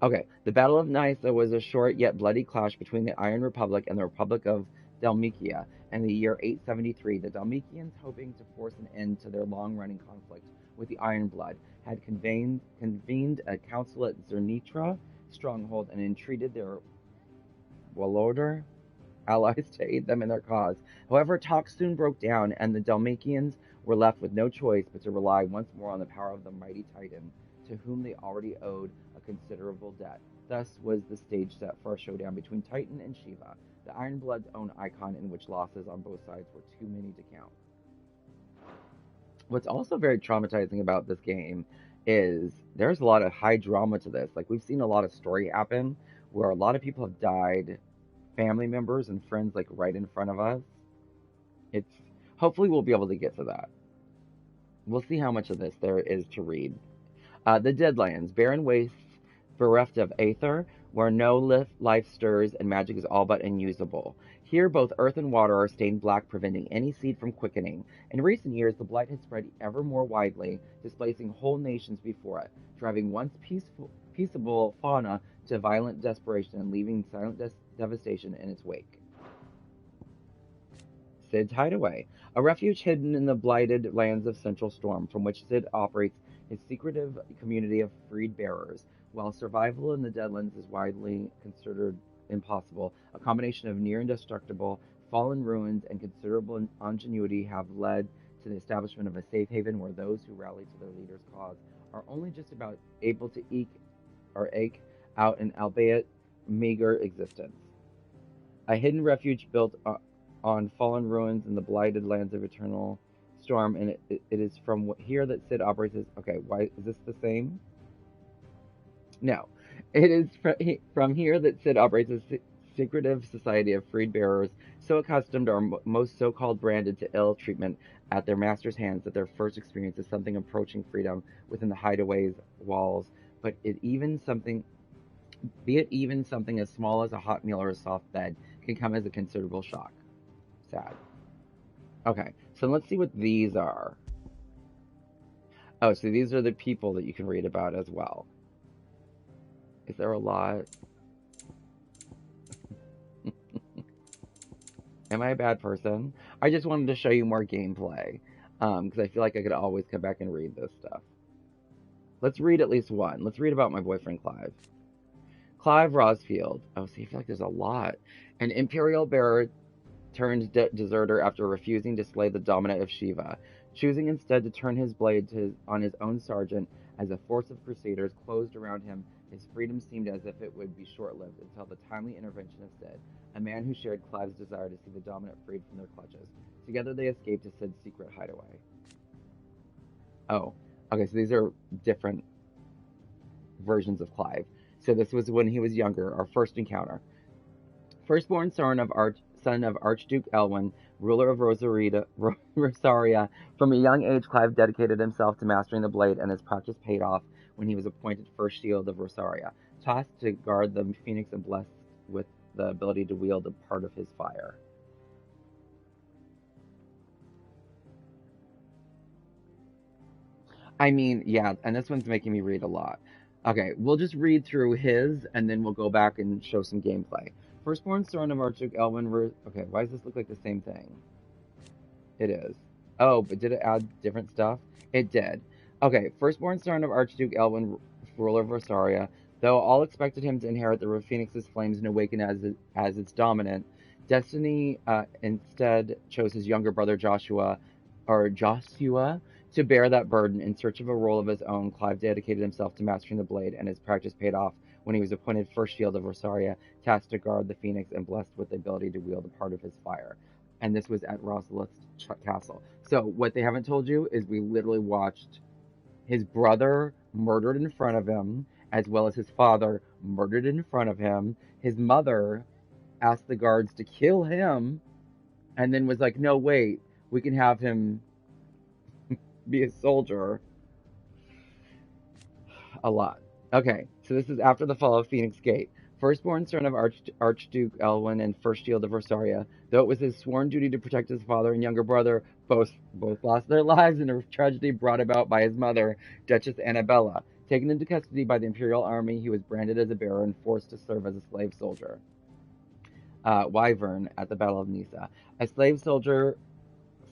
Okay, the Battle of Nysa was a short yet bloody clash between the Iron Republic and the Republic of Dalmatia in the year 873. The Dalmatians, hoping to force an end to their long-running conflict with the Iron Blood, had convened a council at Zernitra stronghold and entreated their Walloder allies to aid them in their cause. However, talks soon broke down, and the Dalmatians were left with no choice but to rely once more on the power of the mighty Titan, to whom they already owed a considerable debt. Thus was the stage set for a showdown between Titan and Shiva, the Ironblood's own icon, in which losses on both sides were too many to count. What's also very traumatizing about this game is there's a lot of high drama to this. Like, we've seen a lot of story happen where a lot of people have died, family members and friends, like right in front of us. It's hopefully we'll be able to get to that. We'll see how much of this there is to read. The Deadlands, barren wastes bereft of aether, where no life stirs and magic is all but unusable. Here, both earth and water are stained black, preventing any seed from quickening. In recent years, the blight has spread ever more widely, displacing whole nations before it, driving once peaceable fauna to violent desperation and leaving silent devastation in its wake. Sid's Hideaway, a refuge hidden in the blighted lands of Central Storm, from which Sid operates his secretive community of freed bearers. While survival in the Deadlands is widely considered impossible, a combination of near indestructible, fallen ruins, and considerable ingenuity have led to the establishment of a safe haven where those who rally to their leader's cause are only just about able to ache out an albeit meager existence. A hidden refuge built on fallen ruins in the blighted lands of eternal storm, and it is from here that Sid operates his... Okay, why is this the same? No. It is from here that Sid operates a secretive society of freed bearers, so accustomed or most so-called branded to ill treatment at their master's hands that their first experience is something approaching freedom within the hideaway's walls, but be it even something as small as a hot meal or a soft bed can come as a considerable shock. Sad. Okay, so let's see what these are. Oh, so these are the people that you can read about as well. Is there a lot? Am I a bad person? I just wanted to show you more gameplay, because I feel like I could always come back and read this stuff. Let's read at least one. Let's read about my boyfriend, Clive. Clive Rosfield. Oh, see, I feel like there's a lot. An Imperial bearer turned deserter after refusing to slay the dominant of Shiva, choosing instead to turn his blade on his own sergeant as a force of crusaders closed around him. His freedom seemed as if it would be short-lived until the timely intervention of Sid, a man who shared Clive's desire to see the dominant freed from their clutches. Together they escaped to Sid's secret hideaway. Oh, okay, so these are different versions of Clive. So this was when he was younger, our first encounter. Firstborn son of Archduke Elwin, ruler of Rosaria. From a young age, Clive dedicated himself to mastering the blade, and his practice paid off when he was appointed First Shield of Rosaria, tasked to guard the Phoenix and blessed with the ability to wield a part of his fire. I mean, yeah, and this one's making me read a lot. Okay, we'll just read through his, and then we'll go back and show some gameplay. Firstborn son of Archduke Elwin... Okay, why does this look like the same thing? It is. Oh, but did it add different stuff? It did. Okay, firstborn son of Archduke Elwin, ruler of Rosaria. Though all expected him to inherit the Phoenix's flames and awaken as its dominant, destiny instead chose his younger brother Joshua, to bear that burden. In search of a role of his own, Clive dedicated himself to mastering the blade, and his practice paid off when he was appointed First Shield of Rosaria, tasked to guard the Phoenix and blessed with the ability to wield a part of his fire. And this was at Rosalith's castle. So what they haven't told you is we literally watched his brother murdered in front of him, as well as his father murdered in front of him. His mother asked the guards to kill him, and then was like, no, wait, we can have him be a soldier. A lot. Okay, so this is after the fall of Phoenix Gate. Firstborn son of Archduke Elwin and First Shield of Rosaria, though it was his sworn duty to protect his father and younger brother, both lost their lives in a tragedy brought about by his mother, Duchess Annabella. Taken into custody by the Imperial Army, he was branded as a bearer and forced to serve as a slave soldier. Wyvern at the Battle of Nisa. A slave soldier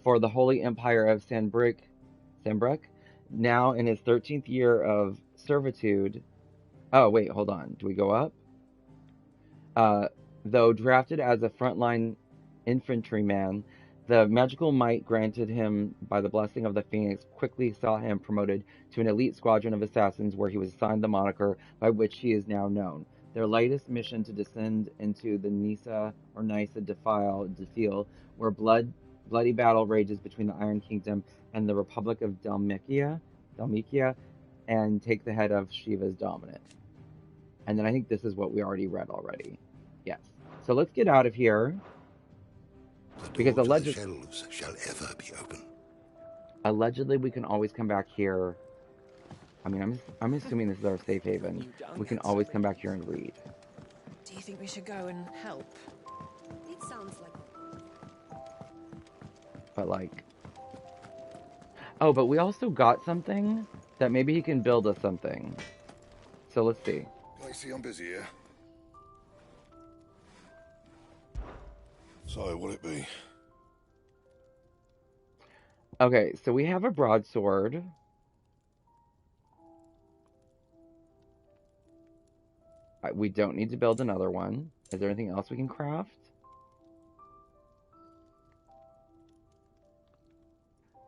for the Holy Empire of Sanbreque, now in his 13th year of servitude. Oh, wait, hold on. Do we go up? Though drafted as a frontline infantryman, the magical might granted him by the blessing of the Phoenix quickly saw him promoted to an elite squadron of assassins, where he was assigned the moniker by which he is now known. Their latest mission to descend into the Nisa defile, where bloody battle rages between the Iron Kingdom and the Republic of Dalmikia, and take the head of Shiva's dominant. And then I think this is what we already read already. Yes. So let's get out of here. Because the shelves shall ever be open. Allegedly, we can always come back here. I mean, I'm assuming this is our safe haven. We can always come back here and read. Do you think we should go and help? It sounds like... But like... Oh, but we also got something that maybe he can build us something. So let's see. I see I'm busy here. So, what'll it be? Okay, so we have a broadsword. We don't need to build another one. Is there anything else we can craft?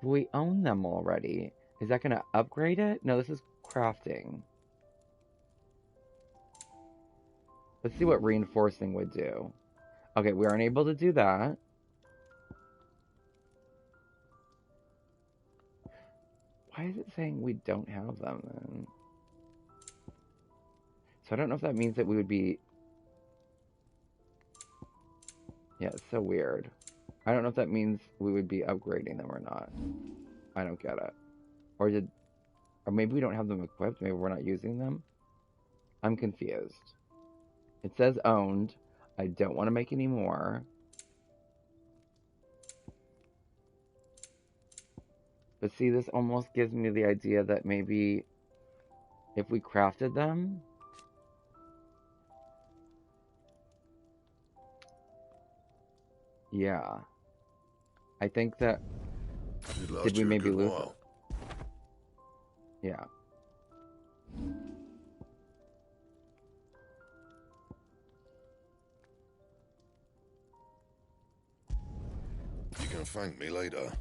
We own them already. Is that going to upgrade it? No, this is crafting. Let's see what reinforcing would do. Okay, we aren't able to do that. Why is it saying we don't have them then? So I don't know if that means that we would be... Yeah, it's so weird. I don't know if that means we would be upgrading them or not. I don't get it. Or maybe we don't have them equipped. Maybe we're not using them. I'm confused. It says owned. I don't want to make any more. But see, this almost gives me the idea that maybe if we crafted them... Yeah. I think that... Did we maybe lose it? Yeah. You can thank me later.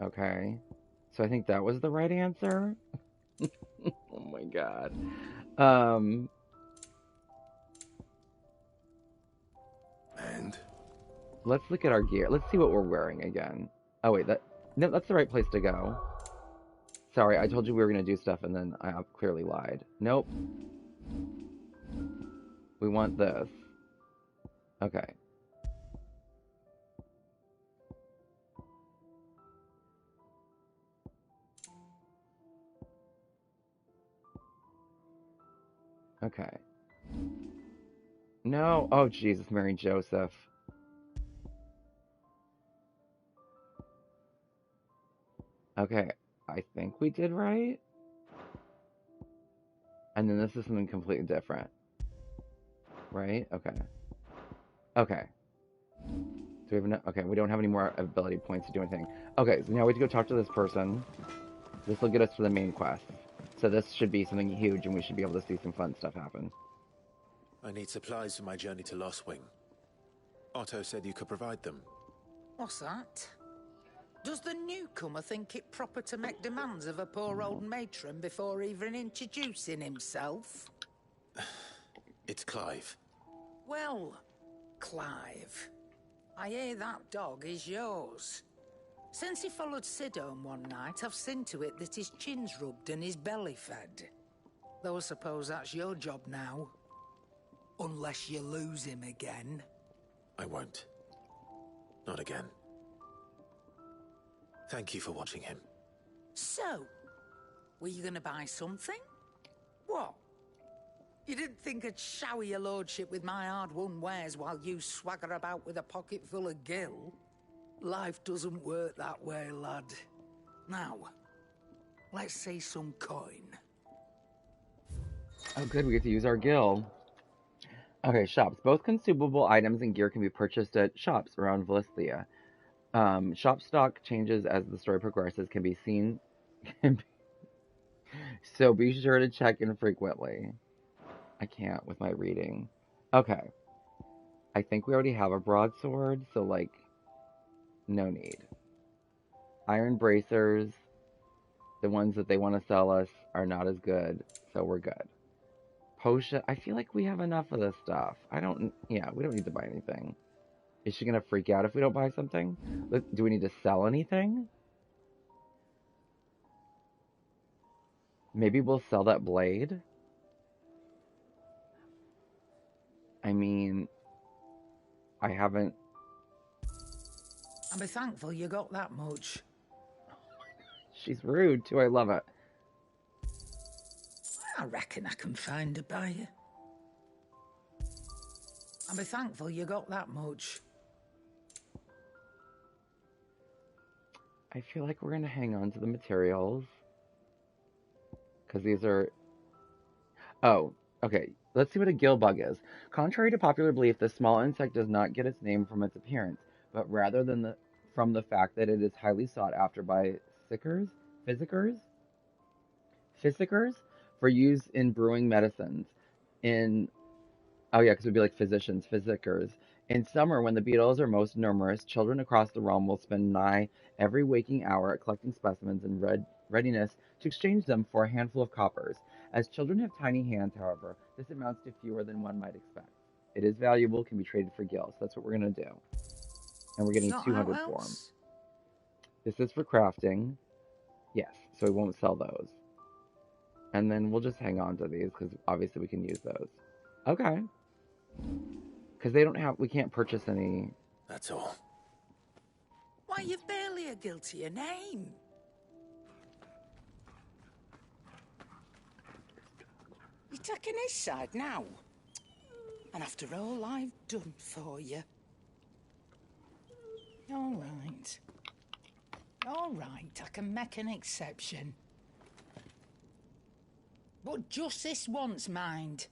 Okay. So I think that was the right answer. Oh my god. And? Let's look at our gear. Let's see what we're wearing again. Oh wait, no, that's the right place to go. Sorry, I told you we were going to do stuff and then I clearly lied. Nope. We want this. Okay. Okay. No. Oh, Jesus, Mary and Joseph. Okay. I think we did right. And then this is something completely different. Right? Okay. Okay. Do we have enough? Okay, we don't have any more ability points to do anything. Okay, so now we have to go talk to this person. This will get us to the main quest. So this should be something huge, and we should be able to see some fun stuff happen. I need supplies for my journey to Lostwing. Otto said you could provide them. What's that? Does the newcomer think it proper to make demands of a poor old matron before even introducing himself? It's Clive. Well, Clive, I hear that dog is yours. Since he followed Sid home one night, I've seen to it that his chin's rubbed and his belly fed. Though I suppose that's your job now. Unless you lose him again. I won't. Not again. Thank you for watching him. So, were you going to buy something? What? You didn't think I'd shower your lordship with my hard-won wares while you swagger about with a pocket full of gil? Life doesn't work that way, lad. Now, let's see some coin. Oh good, we get to use our gil. Okay, shops. Both consumable items and gear can be purchased at shops around Valisthea. Shop stock changes as the story progresses can be seen. So be sure to check in frequently. I can't with my reading. Okay. I think we already have a broadsword, so like, no need. Iron bracers, the ones that they want to sell us, are not as good, so we're good. Potion, I feel like we have enough of this stuff. We don't need to buy anything. Is she gonna freak out if we don't buy something? Do we need to sell anything? Maybe we'll sell that blade? I mean, I haven't... I'll be thankful you got that much. She's rude, too. I love it. I reckon I can find a buyer. I'll be thankful you got that much. I feel like we're going to hang on to the materials. Because these are... Oh, okay. Let's see what a gillbug is. Contrary to popular belief, this small insect does not get its name from its appearance, but rather from the fact that it is highly sought after by physicers for use in brewing medicines. Oh yeah, because it would be like physicians, physicers. In summer, when the beetles are most numerous, children across the realm will spend nigh every waking hour collecting specimens in readiness to exchange them for a handful of coppers. As children have tiny hands, however, This amounts to fewer than one might expect. It is valuable, can be traded for gil, so that's what we're going to do. And we're getting 200 for them. This is for crafting. Yes, so we won't sell those. And then we'll just hang on to these, because obviously we can use those. Okay. Because they don't have, we can't purchase any. That's all. Why, you've barely a guiltier name. You're taking his side now. And after all I've done for you. All right. All right, I can make an exception. But just this once, mind.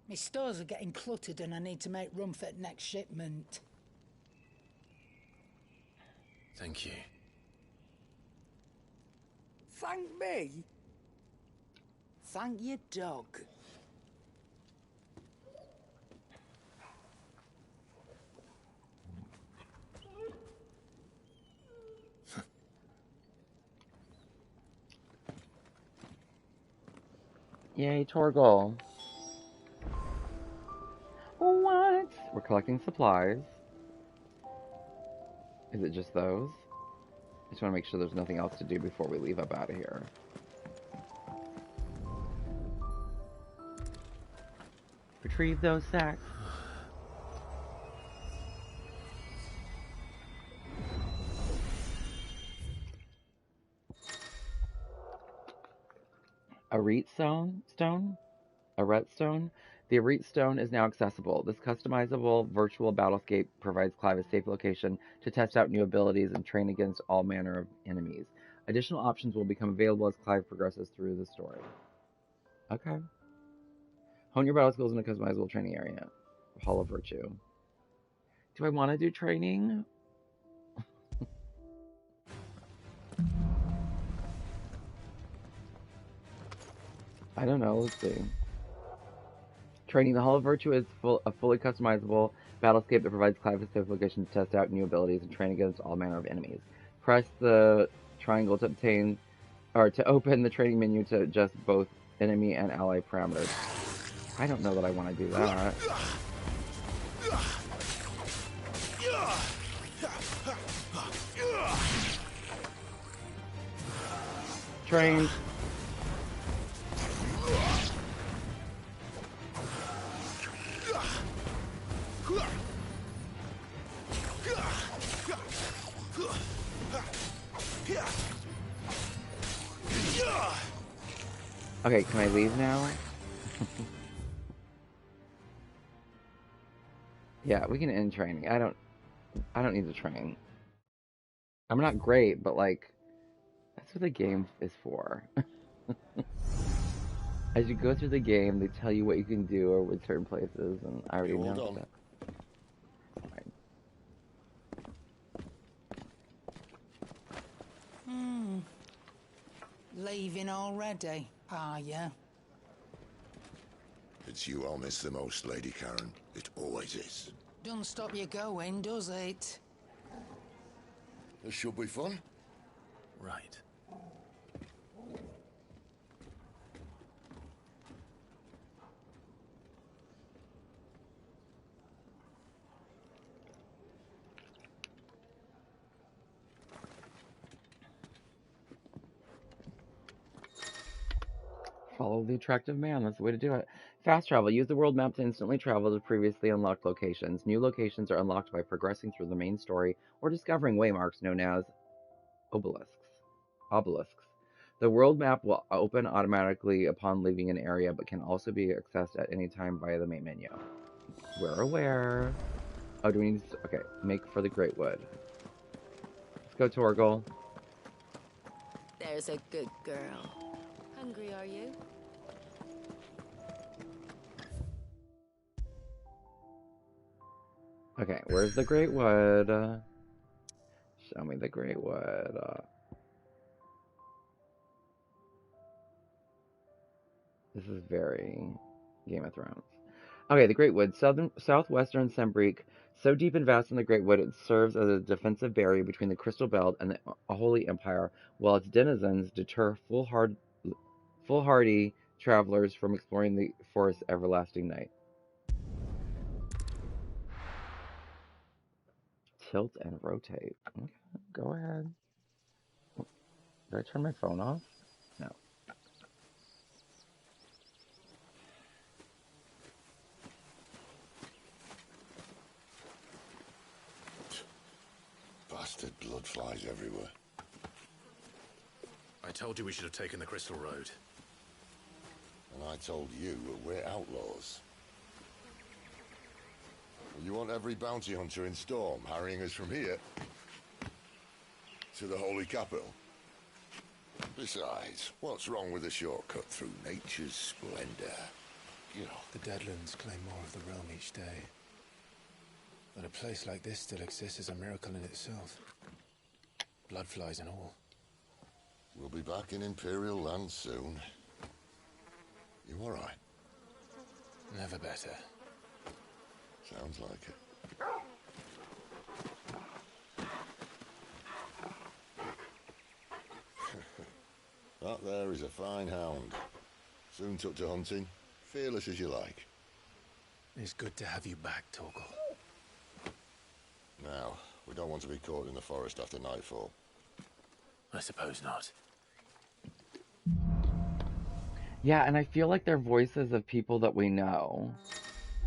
My stores are getting cluttered and I need to make room for the next shipment. Thank you. Thank me? Thank your dog. Yay, Torgal. What? We're collecting supplies. Is it just those? I just want to make sure there's nothing else to do before we leave up out of here. Retrieve those sacks. A Reetstone? A Retstone? The Arete Stone is now accessible. This customizable virtual battlescape provides Clive a safe location to test out new abilities and train against all manner of enemies. Additional options will become available as Clive progresses through the story. Okay. Hone your battle skills in a customizable training area. Hall of Virtue. Do I want to do training? I don't know. Let's see. Training. The Hall of Virtue is a fully customizable battlescape that provides Clive a safe location to test out new abilities and train against all manner of enemies. Press the triangle to obtain, or to open the training menu to adjust both enemy and ally parameters. I don't know that I want to do that. Trained. Okay, can I leave now? Yeah, we can end training. I don't need to train. I'm not great, but like that's what the game is for. As you go through the game, they tell you what you can do or with certain places, and I already know that. Leaving already, are ya? It's you I'll miss the most, Lady Karen. It always is. Don't stop you going, does it? This should be fun. Right. Follow the attractive man. That's the way to do it. Fast travel. Use the world map to instantly travel to previously unlocked locations. New locations are unlocked by progressing through the main story or discovering waymarks known as obelisks. The world map will open automatically upon leaving an area, but can also be accessed at any time via the main menu. We're aware. Oh, do we need to... Okay, make for the Great Wood. Let's go, Torgal. There's a good girl. Hungry, are you? Okay, where's the Great Wood? Show me the Great Wood. This is very Game of Thrones. Okay, the Great Wood. Southwestern Sembrique. So deep and vast in the Great Wood, it serves as a defensive barrier between the Crystal Belt and the Holy Empire, while its denizens deter foolhardy travelers from exploring the forest's everlasting night. Tilt and rotate. Okay, go ahead. Did I turn my phone off? No. Bastard blood flies everywhere. I told you we should have taken the Crystal Road. And I told you we're outlaws. Well, you want every bounty hunter in Storm harrying us from here to the Holy Capital? Besides, what's wrong with a shortcut through nature's splendor? You know. The Deadlands claim more of the realm each day. That a place like this still exists is a miracle in itself. Bloodflies and all. We'll be back in Imperial land soon. You all right? Never better. Sounds like it. That there is a fine hound. Soon took to hunting. Fearless as you like. It's good to have you back, Torgal. Now, we don't want to be caught in the forest after nightfall. I suppose not. Yeah, and I feel like they're voices of people that we know.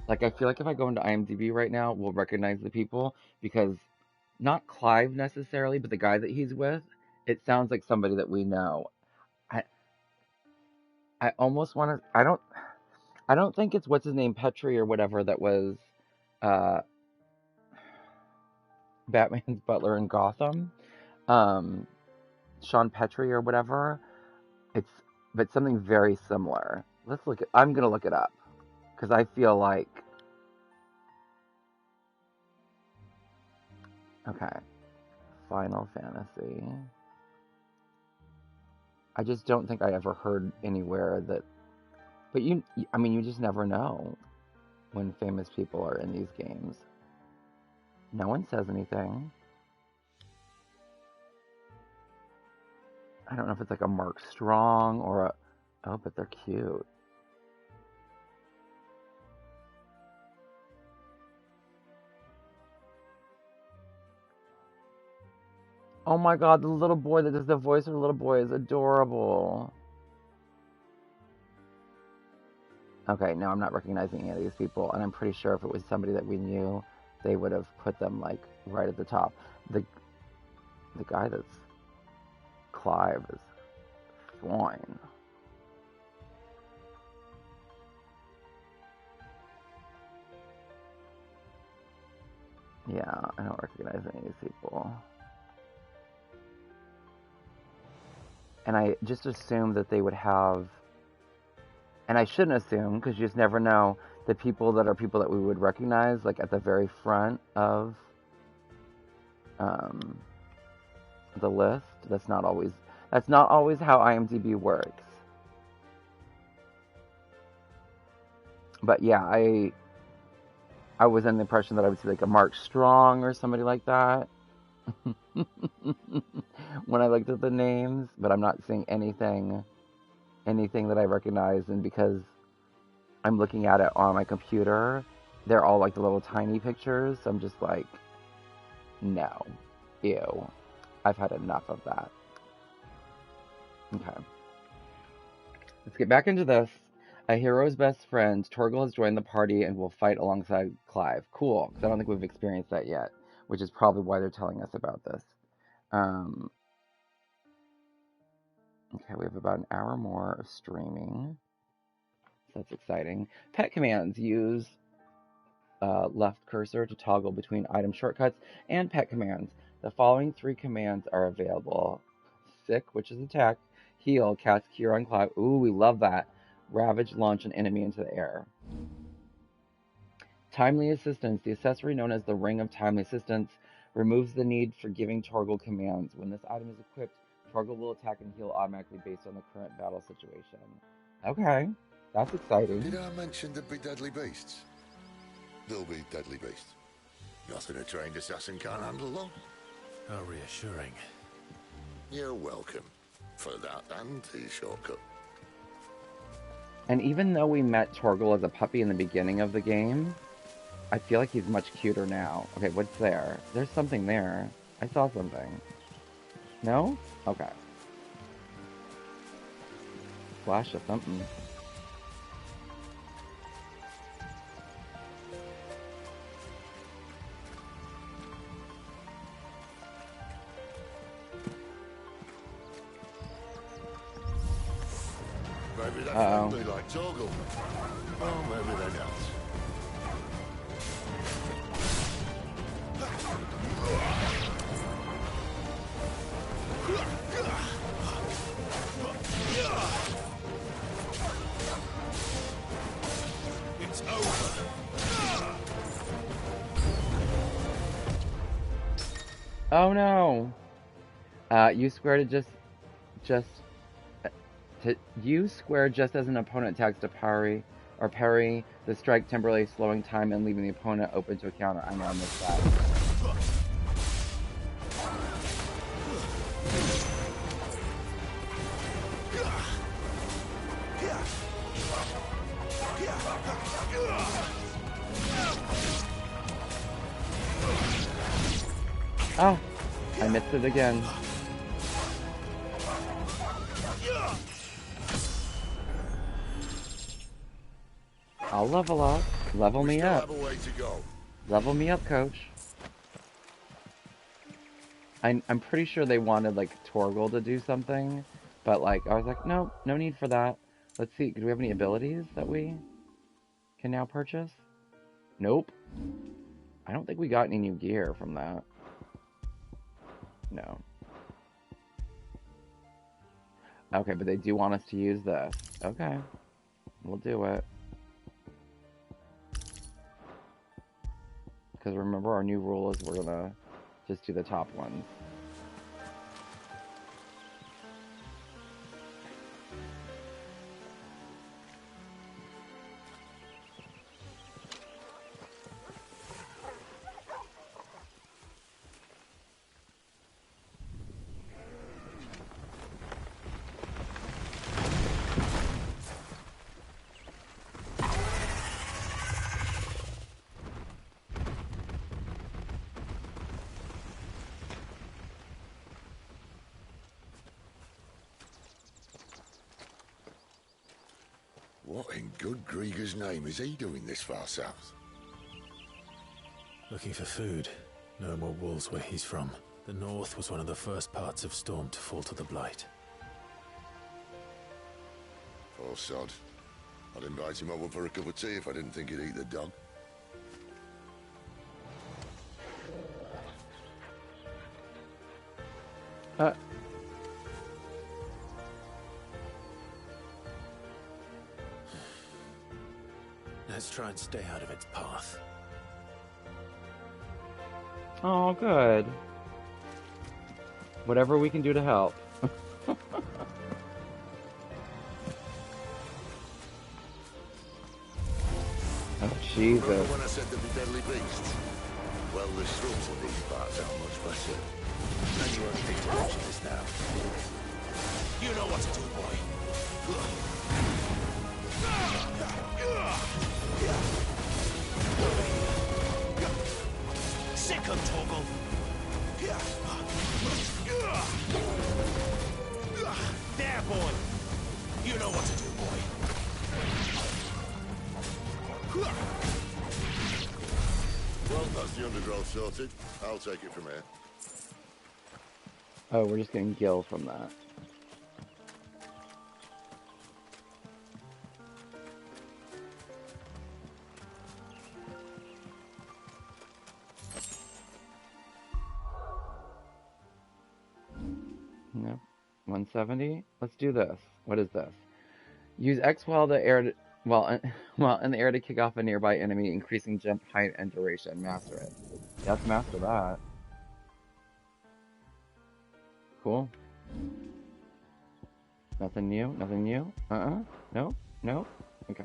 Like, I feel like if I go into IMDb right now, we'll recognize the people because not Clive necessarily, but the guy that he's with, it sounds like somebody that we know. I almost want to. I don't think it's what's his name, Petrie or whatever, that was Batman's butler in Gotham. Sean Petrie or whatever. But something very similar. I'm gonna look it up because I feel like. Okay, Final Fantasy. I just don't think I ever heard anywhere that. But you just never know when famous people are in these games. No one says anything. I don't know if it's like a Mark Strong or a... Oh, but they're cute. Oh my god, the little boy that does the voice of the little boy is adorable. Okay, no, I'm not recognizing any of these people, and I'm pretty sure if it was somebody that we knew, they would have put them, like, right at the top. The guy that's Clive is fine. Yeah, I don't recognize any of these people. And I just assumed that they would have... And I shouldn't assume, because you just never know, the people that we would recognize, like, at the very front of the list. That's not always how IMDb works. But yeah, I was in the impression that I would see like a Mark Strong or somebody like that when I looked at the names, but I'm not seeing anything that I recognize, and because I'm looking at it on my computer, they're all like the little tiny pictures, so I'm just like, no, ew, I've had enough of that. Okay, let's get back into this. A hero's best friend, Torgal has joined the party and will fight alongside Clive. Cool, because I don't think we've experienced that yet, which is probably why they're telling us about this. Okay, we have about an hour more of streaming. So that's exciting. Pet commands. Use left cursor to toggle between item shortcuts and pet commands. The following 3 commands are available. Sick, which is attack. Heal, cast Cure on Clive. Ooh, we love that. Ravage, launch an enemy into the air. Timely Assistance. The accessory known as the Ring of Timely Assistance removes the need for giving Torgal commands. When this item is equipped, Torgal will attack and heal automatically based on the current battle situation. Okay, that's exciting. Did I mention there'd be deadly beasts? There'll be deadly beasts. Nothing a trained assassin can't handle, though. How reassuring. You're welcome. For that and the shortcut. And even though we met Torgal as a puppy in the beginning of the game, I feel like he's much cuter now. Okay, what's there? There's something there. I saw something. No? Okay. Flash of something. Maybe they're friendly like Torgal. Oh, maybe they're not. It's over. Oh no! U square to U square just as an opponent attacks to parry or parry the strike, temporarily slowing time and leaving the opponent open to a counter. I know I missed that. Oh, I missed it again. I'll level up. Level me up. Level me up, coach. I'm pretty sure they wanted, like, Torgal to do something, but, like, I was like, no, no need for that. Let's see, do we have any abilities that we can now purchase? Nope. I don't think we got any new gear from that. No. Okay, but they do want us to use this. Okay. We'll do it. Because remember, our new rule is we're gonna just do the top ones. What in good Grieger's name is he doing this far south? Looking for food. No more wolves where he's from. The north was one of the first parts of Storm to fall to the Blight. Poor sod. I'd invite him over for a cup of tea if I didn't think he'd eat the dog. Let's try and stay out of its path. Oh, good. Whatever we can do to help. Oh, Jesus. Remember when I said there'd be deadly beasts? Well, the shrubs in these parts are much better. And you won't need to mention this now. You know what to do, boy. Sick of Torgal. There, boy. You know what to do, boy. Well, that's the undergrowth sorted. I'll take it from here. Oh, we're just getting gil from that. No. 170? Let's do this. What is this? Use X while the air while in the air to kick off a nearby enemy, increasing jump height and duration. Master it. Yeah, let's master that. Cool. Nothing new? Nothing new? No? No? Okay.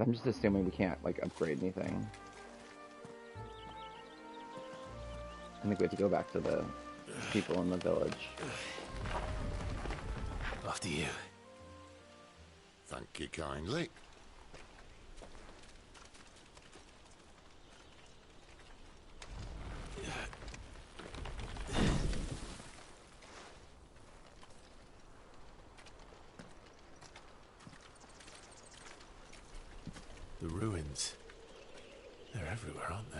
I'm just assuming we can't, like, upgrade anything. I think we have to go back to the people in the village. After you. Thank you kindly. The ruins. They're everywhere, aren't they?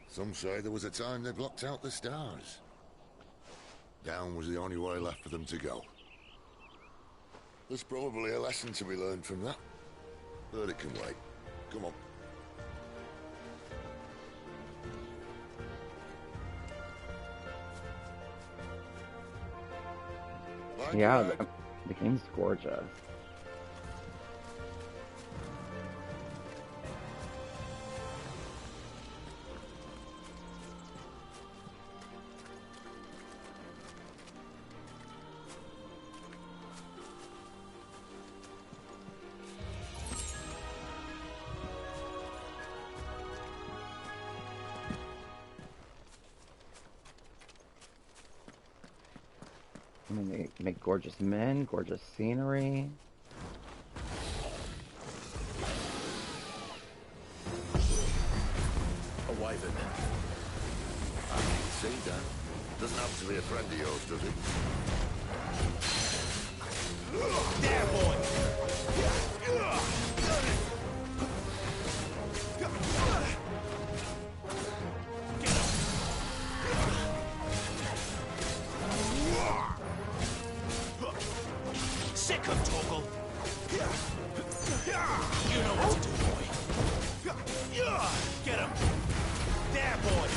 Some say there was a time they blocked out the stars. Down was the only way left for them to go. There's probably a lesson to be learned from that. But it can wait. Come on. Yeah, the game's gorgeous. I mean, they make gorgeous men, gorgeous scenery. A wyvern. I can see that. Doesn't have to be a friend of yours, does it? There, boy! Sick of Torgal. You know what to do, boy. Get him. There, boy.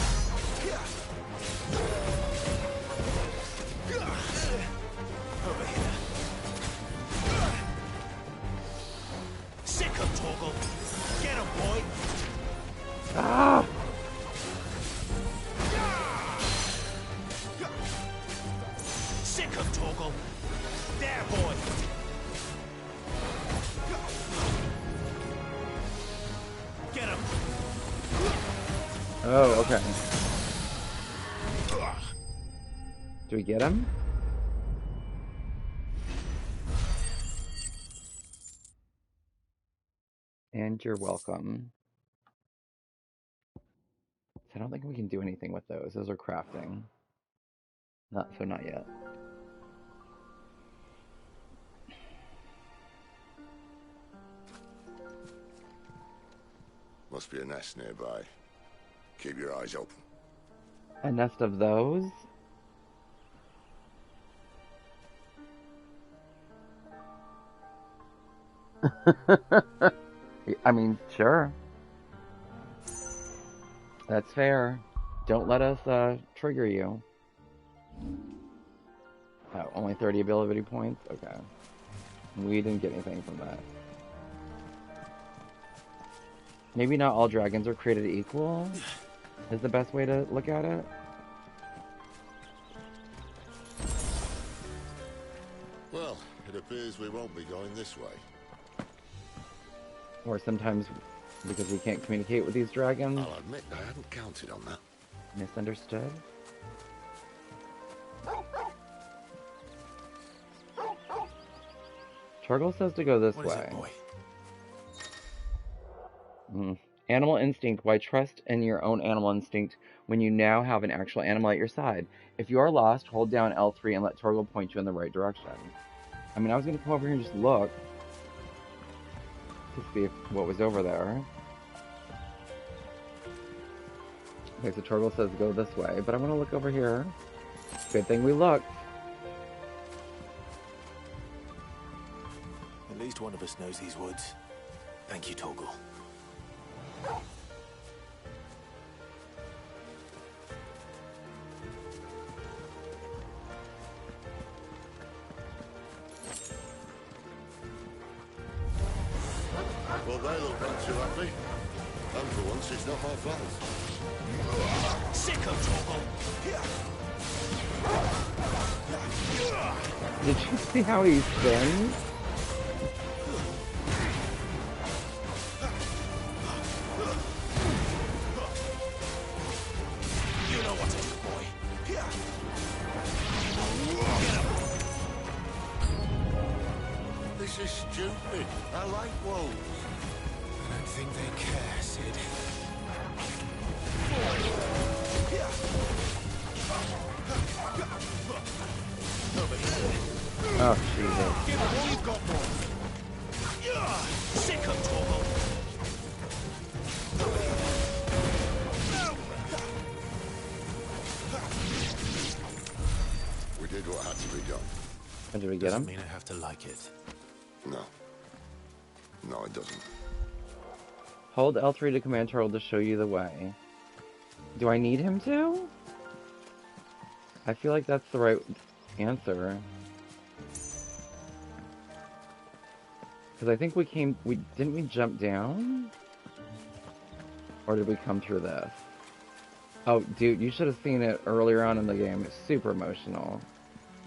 Over here. Sick of Torgal. Get him, boy. Ah! Sick of Torgal. There, boy. Get him. Oh, okay. Do we get him? And you're welcome. I don't think we can do anything with those. Those are crafting. Not yet. Must be a nest nearby. Keep your eyes open. A nest of those? I mean, sure. That's fair. Don't let us trigger you. Oh, only 30 ability points? Okay. We didn't get anything from that. Maybe not all dragons are created equal, is the best way to look at it. Well, it appears we won't be going this way. Or sometimes, because we can't communicate with these dragons. I'll admit I hadn't counted on that. Misunderstood? Turgle says to go this way. Animal instinct. Why trust in your own animal instinct when you now have an actual animal at your side? If you are lost, hold down L3 and let Torgal point you in the right direction. I mean, I was going to come over here and just look to see what was over there. Okay, so Torgal says go this way, but I want to look over here. Good thing we looked. At least one of us knows these woods. Thank you, Torgal. Well, they look not too happy. And for once, it's not my fault. Sick of Torgal. Did you see how he spins? You know what to do, boy. jumping. I like wolves. I don't think they care, Sid. Oh, Jesus. Give it all you've got, boy. Sick of Torval. We did what had to be done. And did we get him? Doesn't mean I have to like it. No. No, it doesn't. Hold L3 to command turtle to show you the way. Do I need him to? I feel like that's the right answer. Because I think didn't we jump down? Or did we come through this? Oh, dude, you should have seen it earlier on in the game. It's super emotional.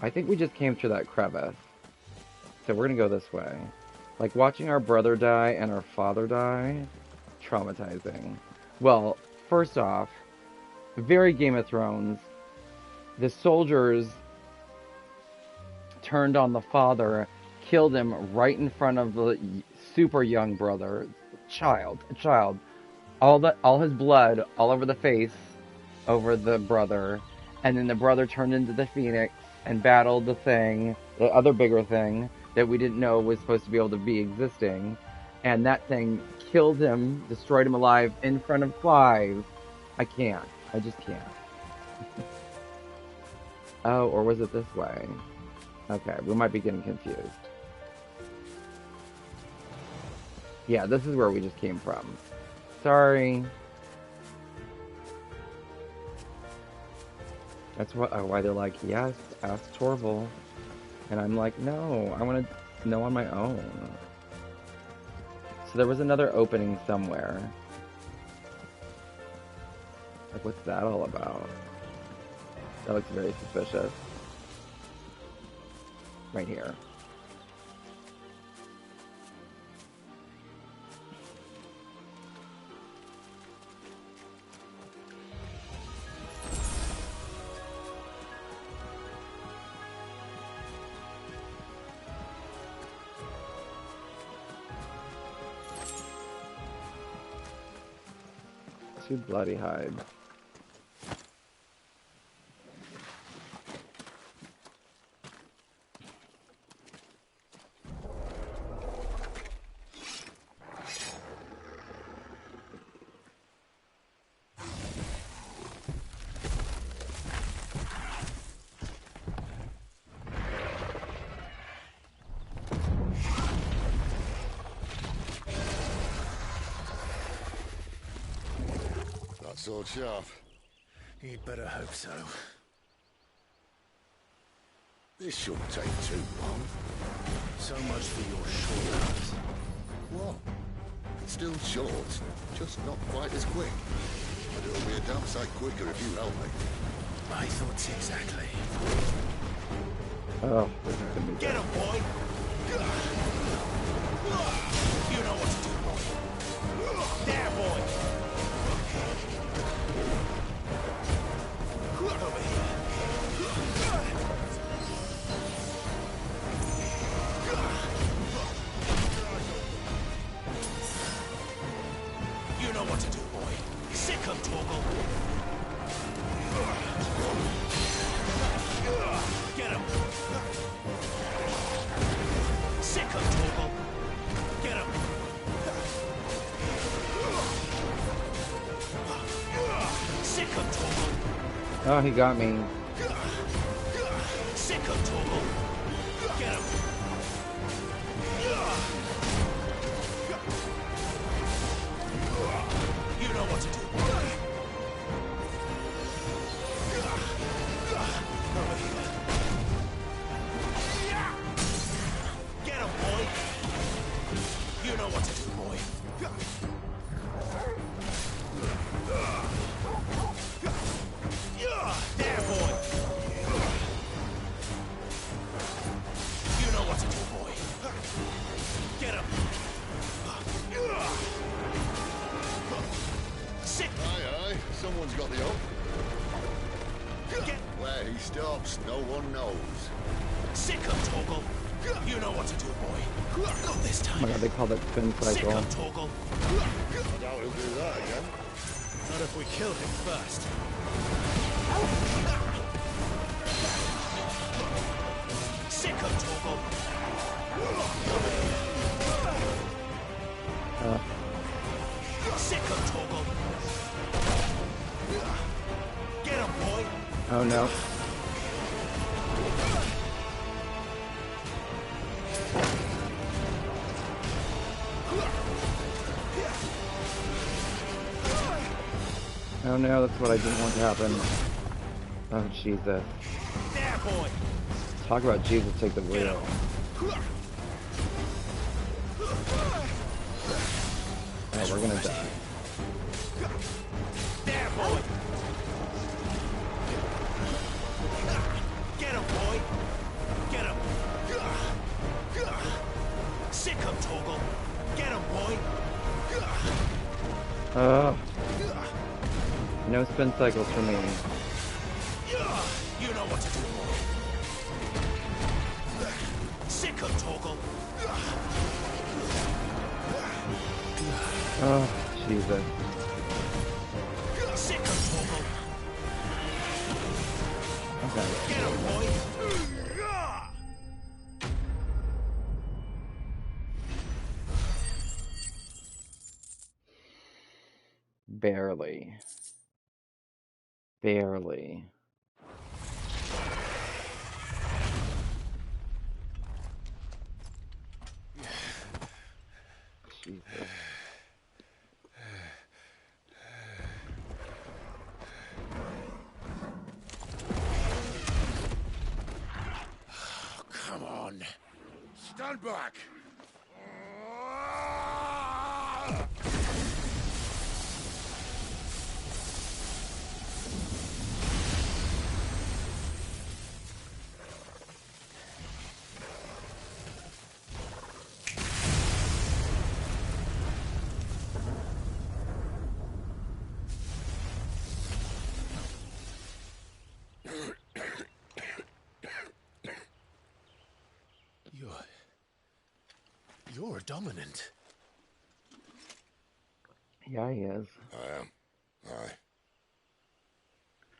I think we just came through that crevice. So we're gonna go this way. Like, watching our brother die and our father die, traumatizing. Well, first off, very Game of Thrones, the soldiers turned on the father, killed him right in front of the super young brother, child, all his blood all over the face, over the brother, and then the brother turned into the Phoenix and battled the thing, the other bigger thing that we didn't know was supposed to be able to be existing, and that thing killed him, destroyed him alive in front of Clive. I just can't. Oh, or was it this way? Okay, we might be getting confused. Yeah, this is where we just came from. Sorry. That's why they're like, yes, ask Torval. And I'm like, no, I want to know on my own. So there was another opening somewhere. Like, what's that all about? That looks very suspicious. Right here. Too bloody hide. Sword sharp. You'd better hope so. This shouldn't take too long. So much for your shortcuts. What? It's still short, just not quite as quick. But it'll be a damn sight quicker if you help me. My thoughts exactly. Oh, this is gonna be Get him, boy! You know what to do, boy. There, boy! Over here. You know what to do, boy. Sick him, Torgal. Get him. Sick him, Torgal. Get him. Sick him, Torgal. Oh, he got me. Sick of Torgal. Get him. You know what to do. Over here. Get him, boy. You know what to do, boy. There, boy! You know what to do, boy. Get him! Sick! Aye, someone's got the hope. Get... Where he stops, no one knows. Sick him, Torgal! You know what to do, boy. Not this Oh time. my god, they call that spin Sick cycle. of Torgal. I doubt he'll do that again. Not if we kill him first. Sick of Torgal. Sick of Torgal. Get him, boy. Oh no. Oh no, that's what I didn't want to happen. Oh Jesus. There, boy. Talk about Jesus take the wheel. Oh, we're gonna die. There, boy. Get him, boy. Get him. Sick of Torgal. Get him, boy. No spin cycles for me. You know what to do, boy. Sick of Torgal. Oh, Jesus. Sick of Torgal. Okay. Get him, boy. Barely. Barely. Jesus. Come on. Stand back. You're dominant. Yeah, he is. I am. Aye.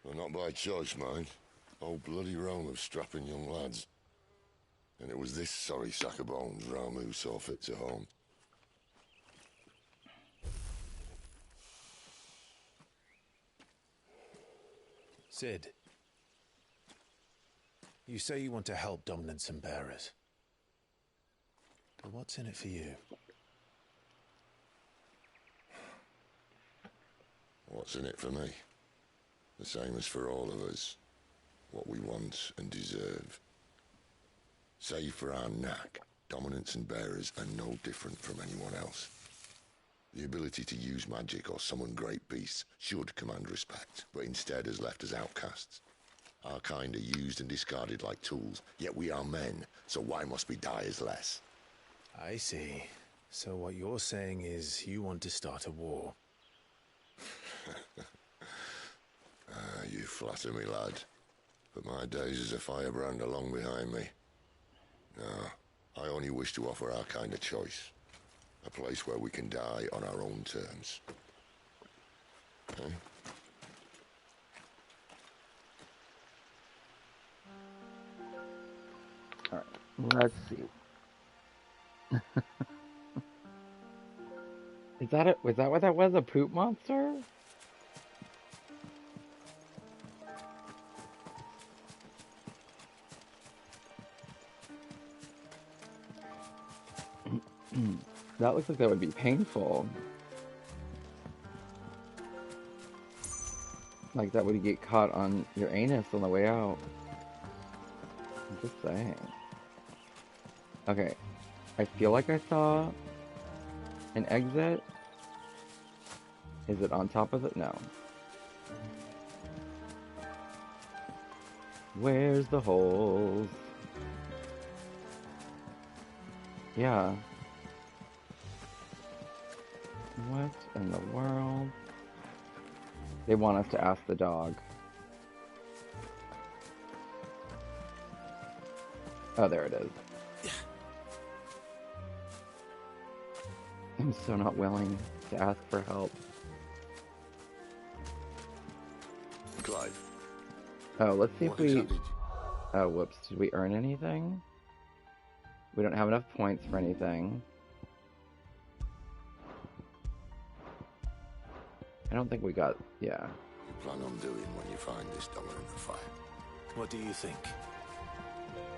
Well, not by choice, mind. Old bloody Rome of strapping young lads. And it was this sorry sack of bones Rome who saw fit to home. Sid, you say you want to help dominants and bearers. But what's in it for you? What's in it for me? The same as for all of us. What we want and deserve. Save for our knack, dominants and bearers are no different from anyone else. The ability to use magic or summon great beasts should command respect, but instead has left us outcasts. Our kind are used and discarded like tools, yet we are men, so why must we die as less? I see. So what you're saying is you want to start a war. You flatter me, lad. But my days as a firebrand are long behind me. No, I only wish to offer our kind of choice. A place where we can die on our own terms. Okay? Alright, let's see. Is that it? Was that what that was? A poop monster? That looks like that would be painful. Like that would get caught on your anus on the way out. I'm just saying. Okay. I feel like I saw an exit. Is it on top of it? No. Where's the holes? Yeah. What in the world? They want us to ask the dog. Oh, there it is. I'm so not willing to ask for help. Clive. Oh, let's see if What we... exactly Oh, whoops. Did we earn anything? We don't have enough points for anything. I don't think we got... Yeah. you plan on doing when you find this dollar in the fire? What do you think?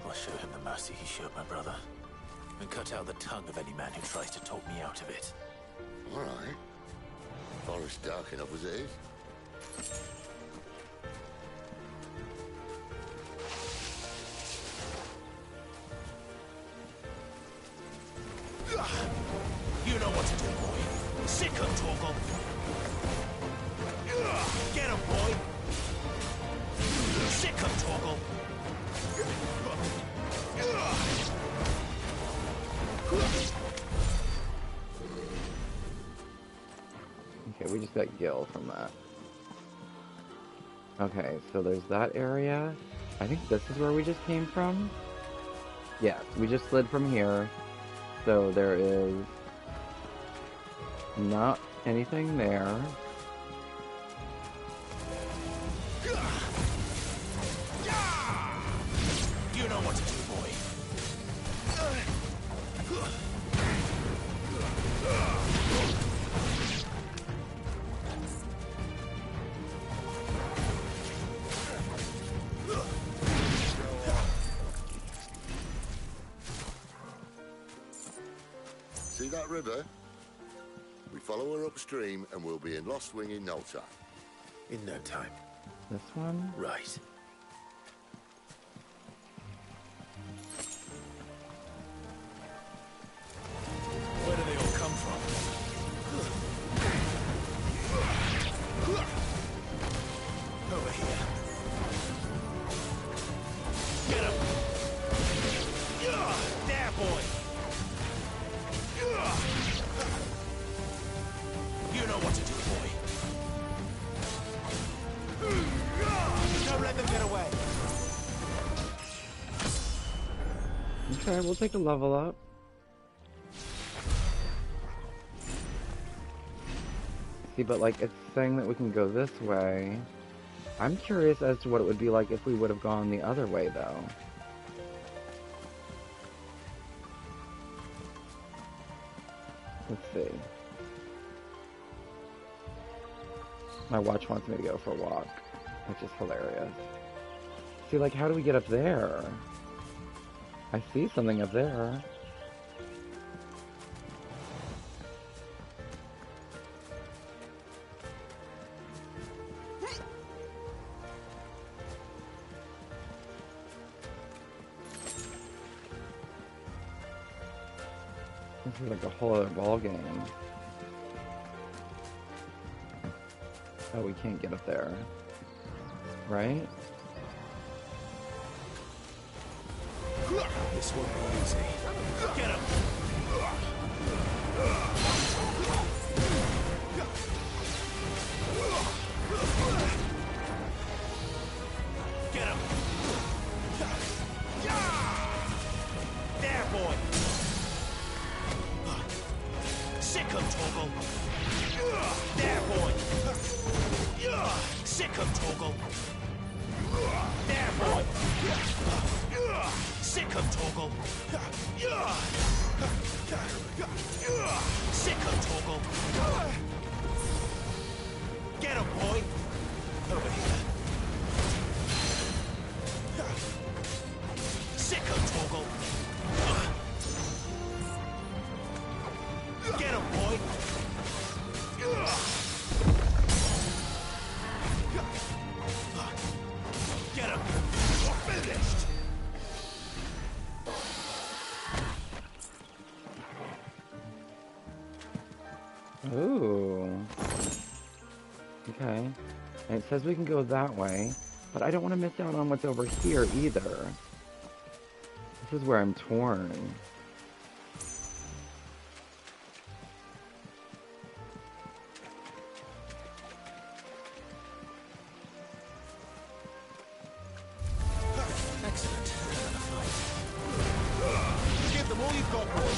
I'll show him the mercy he showed my brother. And cut out the tongue of any man who tries to talk me out of it. All right. Forest dark enough as it is. You know what to do, boy. Sick him, Torgal. Get him, boy. Sick him, Torgal. Okay, we just got Gil from that. Okay, so there's that area. I think this is where we just came from. Yeah, we just slid from here. So there is not anything there. You know what to do, boy. See that river? We follow her upstream and we'll be in Lost Wing in no time. In no time. This one? Right. Where do they all come from? Over here. Get him! There, boy! You know what to do, boy. Don't let them get away. Okay, we'll take a level up. See, but like, it's saying that we can go this way. I'm curious as to what it would be like if we would have gone the other way, though. Let's see. My watch wants me to go for a walk, which is hilarious. See, like, how do we get up there? I see something up there. This is like a whole other ball game. Oh, we can't get up there. Right? This won't be easy. Get him! Get him! There, boy! Sick him, Torgal! There, boy! Sick him, Torgal! There, boy! Sick him, Torgal! Sick him, Torgal! Get him, boy! Over here. Sick him, Torgal! Get him, boy! Get him! You're finished! Ooh. Okay. And it says we can go that way, but I don't want to miss out on what's over here either. This is where I'm torn. Excellent. Give them all you've got, boy.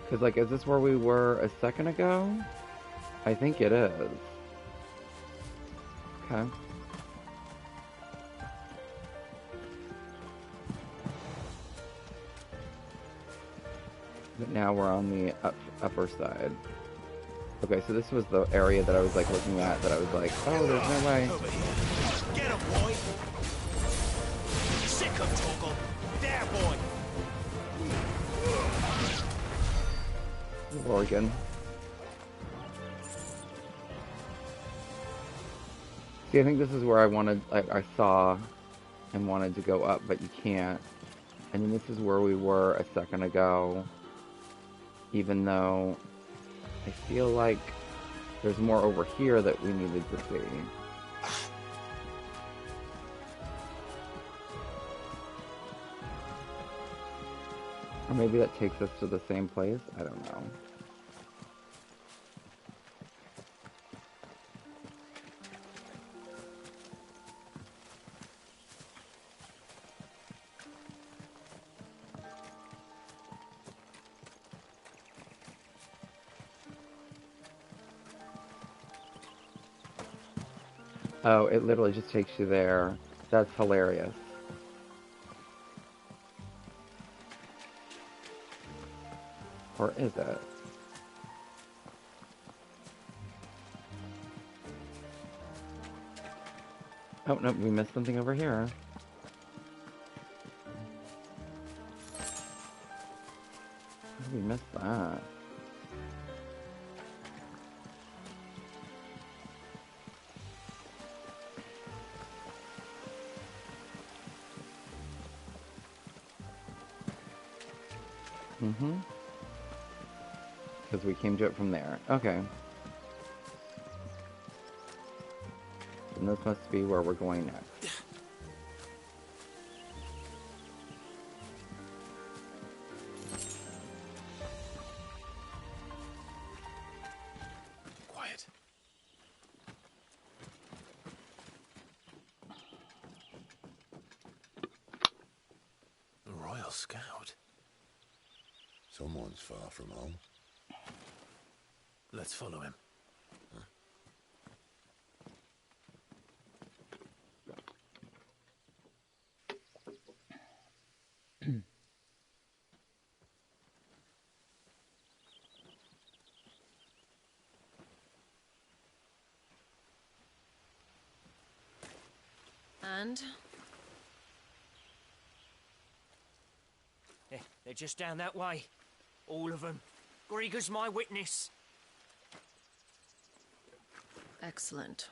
Because, like, is this where we were a second ago? I think it is. Okay. But now we're on the upper side. Okay, so this was the area that I was, like, looking at that I was like, oh, there's no way. Get him, boy! Sick of Toggle! There, boy! Oregon. See, I think this is where I wanted, I saw and wanted to go up, but you can't. And then this is where we were a second ago, even though I feel like there's more over here that we needed to see. Or maybe that takes us to the same place? I don't know. Oh, it literally just takes you there. That's hilarious. Or is it? Oh, no, we missed something over here. How did we miss that? Mm-hmm. Because we came to it from there. Okay. And this must be where we're going next. Quiet. A Royal Scout. Someone's far from home. Let's follow him. And? They're just down that way. All of them. Grieger's my witness. Excellent.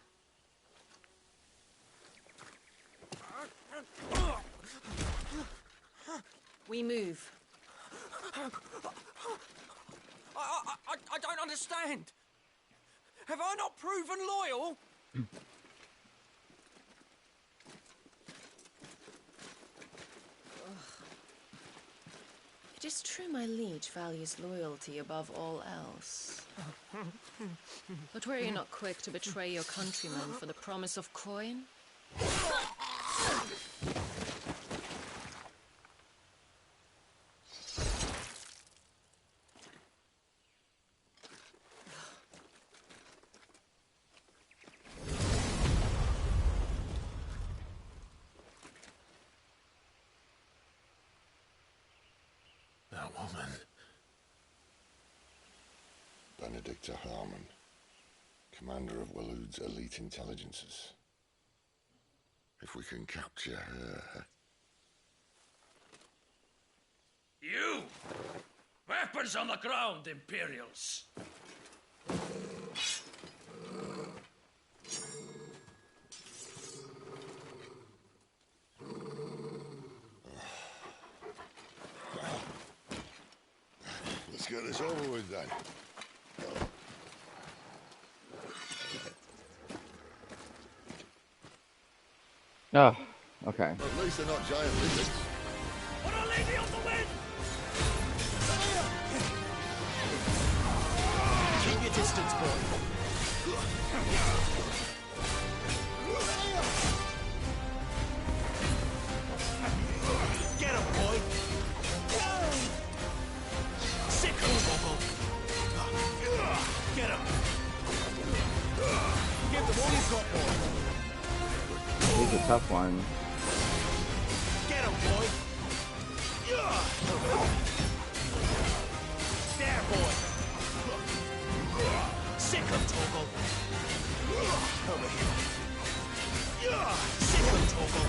We move. I don't understand. Have I not proven loyal? It is true my liege values loyalty above all else. But were you not quick to betray your countrymen for the promise of coin? That woman. Benedicta Harmon, commander of Waloed's elite intelligences. If we can capture her... You! Weapons on the ground, Imperials! Let's get this over with then. Oh, okay. At least they're not giant lizards. Put a lady on the wind! Keep your distance, boy. Get him, boy. Sick of tough one. Get him, boy! There, boy! Sick him, Torgal! Over here. Sick him, Torgal!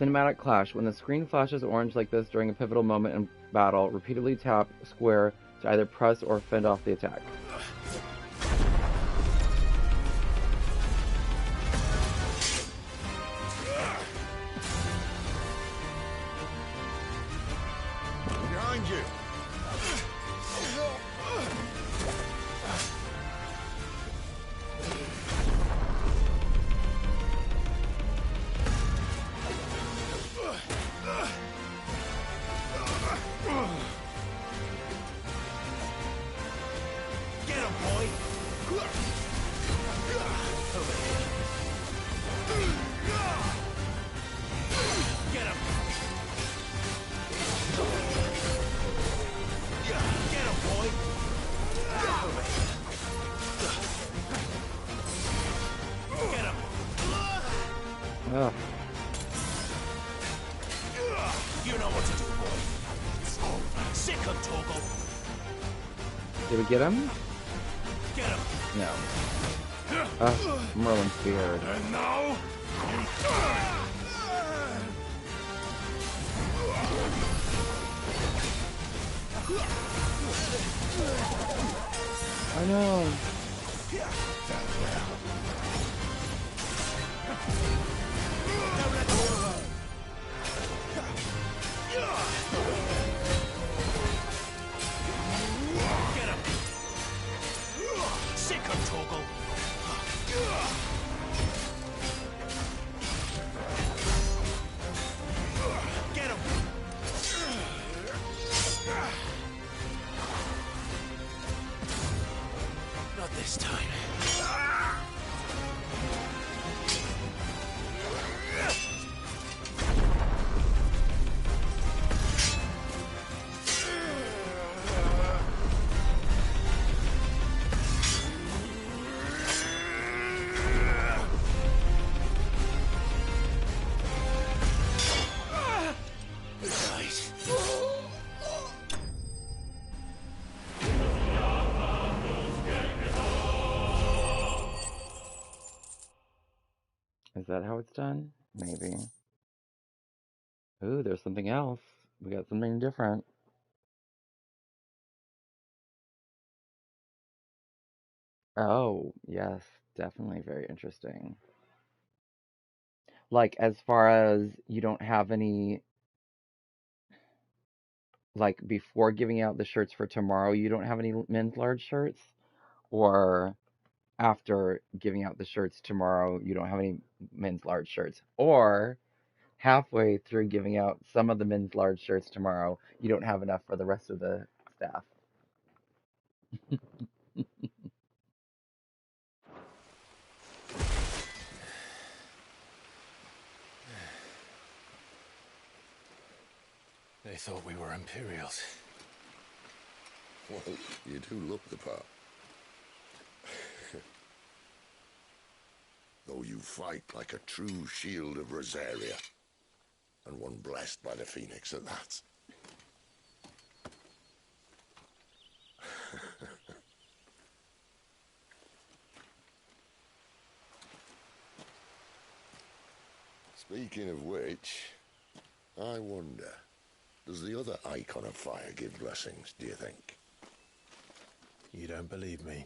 Cinematic Clash. When the screen flashes orange like this during a pivotal moment in battle, repeatedly tap square to either press or fend off the attack. Behind you! Get him, boy! Over here. Get him! Get him, boy! Over here. Get him! Ugh. You know what to do, boy. Sick him, Torgal! Did we get him? Get him! No. Merlin's beard. And now, you die! I know. Get him! Sick him, Torgal! Get him! Not this time. Is that how it's done? Maybe. Ooh, there's something else. We got something different. Oh, yes, definitely very interesting. Like, as far as you don't have any, like, before giving out the shirts for tomorrow, you don't have any men's large shirts? Or after giving out the shirts tomorrow, you don't have any men's large shirts? Or halfway through giving out some of the men's large shirts tomorrow, you don't have enough for the rest of the staff? They thought we were Imperials. Well, you do look the part. Though you fight like a true shield of Rosaria. And one blessed by the Phoenix at that. Speaking of which, I wonder, does the other icon of fire give blessings, do you think? You don't believe me?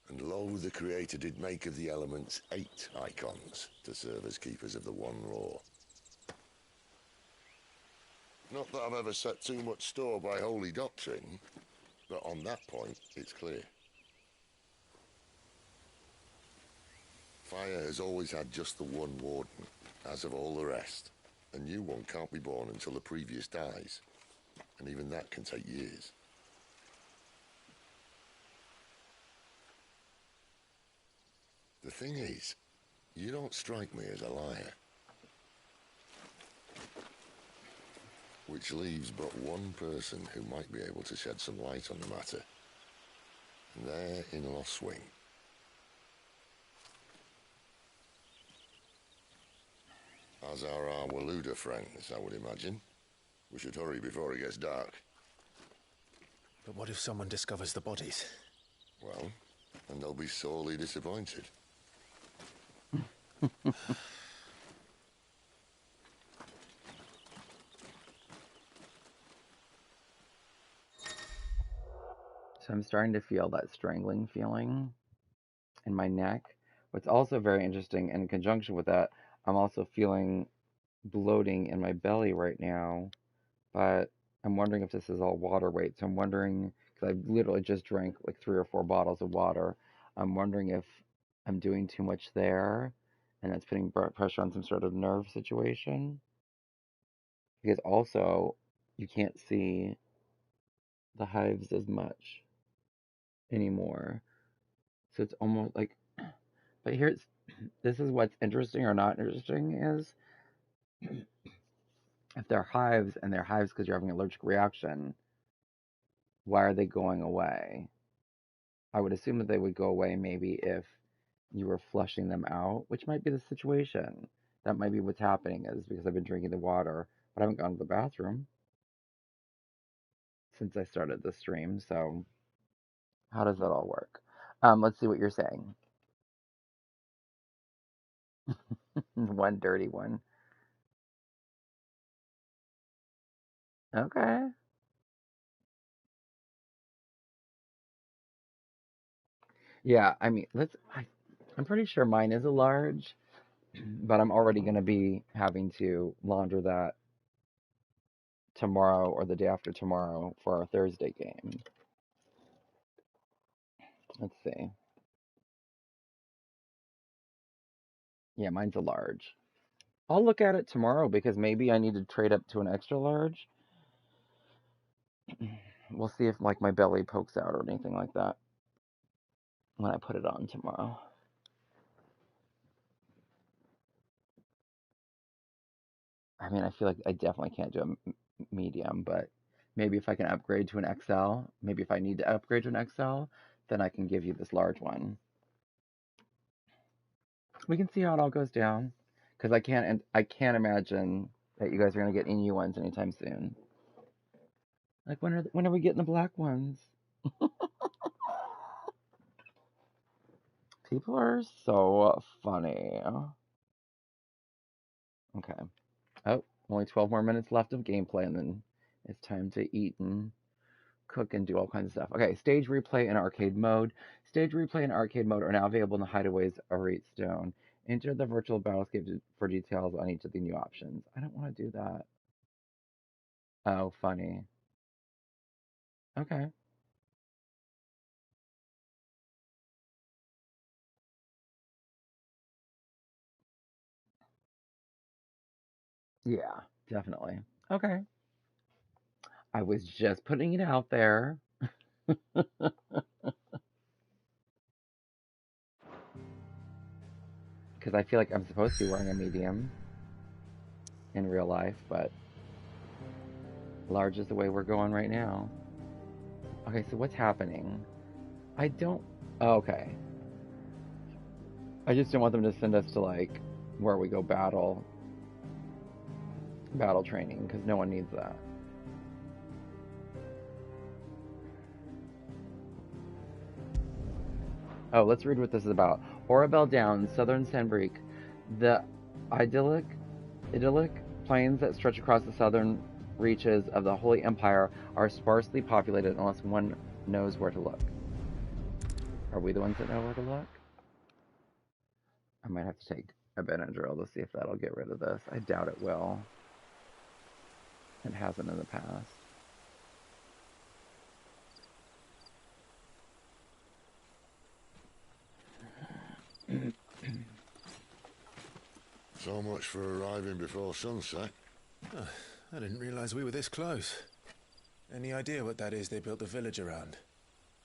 And lo, the Creator did make of the elements 8 icons to serve as keepers of the one law. Not that I've ever set too much store by holy doctrine, but on that point, it's clear. Fire has always had just the one warden, as of all the rest. A new one can't be born until the previous dies, and even that can take years. The thing is, you don't strike me as a liar. which leaves but one person who might be able to shed some light on the matter. Their in-law swing. As are our Waluda friends, I would imagine. We should hurry before it gets dark. But what if someone discovers the bodies? Well, and they'll be sorely disappointed. So I'm starting to feel that strangling feeling in my neck. What's also very interesting, and in conjunction with that, I'm also feeling bloating in my belly right now, but I'm wondering if this is all water weight. So I'm wondering, because I literally just drank like 3 or 4 bottles of water, I'm wondering if I'm doing too much there, and that's putting pressure on some sort of nerve situation. Because also, you can't see the hives as much anymore. So it's almost like, but this is what's interesting or not interesting is if they're hives and they're hives because you're having an allergic reaction, why are they going away? I would assume that they would go away maybe if you were flushing them out, which might be the situation. That might be what's happening is because I've been drinking the water, but I haven't gone to the bathroom since I started the stream. So how does that all work? Let's see what you're saying. One dirty one. Okay. Yeah, I mean, I'm pretty sure mine is a large, but I'm already going to be having to launder that tomorrow or the day after tomorrow for our Thursday game. Let's see. Yeah, mine's a large. I'll look at it tomorrow because maybe I need to trade up to an extra large. We'll see if like my belly pokes out or anything like that when I put it on tomorrow. I mean, I feel like I definitely can't do a medium, but maybe if I can upgrade to an XL, maybe if I need to upgrade to an XL, then I can give you this large one. We can see how it all goes down, because I can't imagine that you guys are gonna get any new ones anytime soon. Like when are we getting the black ones? People are so funny. Okay. Oh, only 12 more minutes left of gameplay, and then it's time to eat and cook and do all kinds of stuff. Okay, stage replay and arcade mode. Stage replay and arcade mode are now available in the hideaways of Stone. Enter the virtual battlescape for details on each of the new options. I don't want to do that. Oh, funny. Okay. Yeah, definitely. Okay. I was just putting it out there. Because I feel like I'm supposed to be wearing a medium in real life, but large is the way we're going right now. Okay, so what's happening? I don't... Oh, okay. I just don't want them to send us to, like, where we go battle training, because no one needs that. Oh, let's read what this is about. Orabel Downs, southern Sanbreek. The idyllic plains that stretch across the southern reaches of the Holy Empire are sparsely populated unless one knows where to look. Are we the ones that know where to look? I might have to take a Benadryl to see if that'll get rid of this. I doubt it will. It hasn't in the past. So much for arriving before sunset. Oh, I didn't realize we were this close. Any idea what that is they built the village around?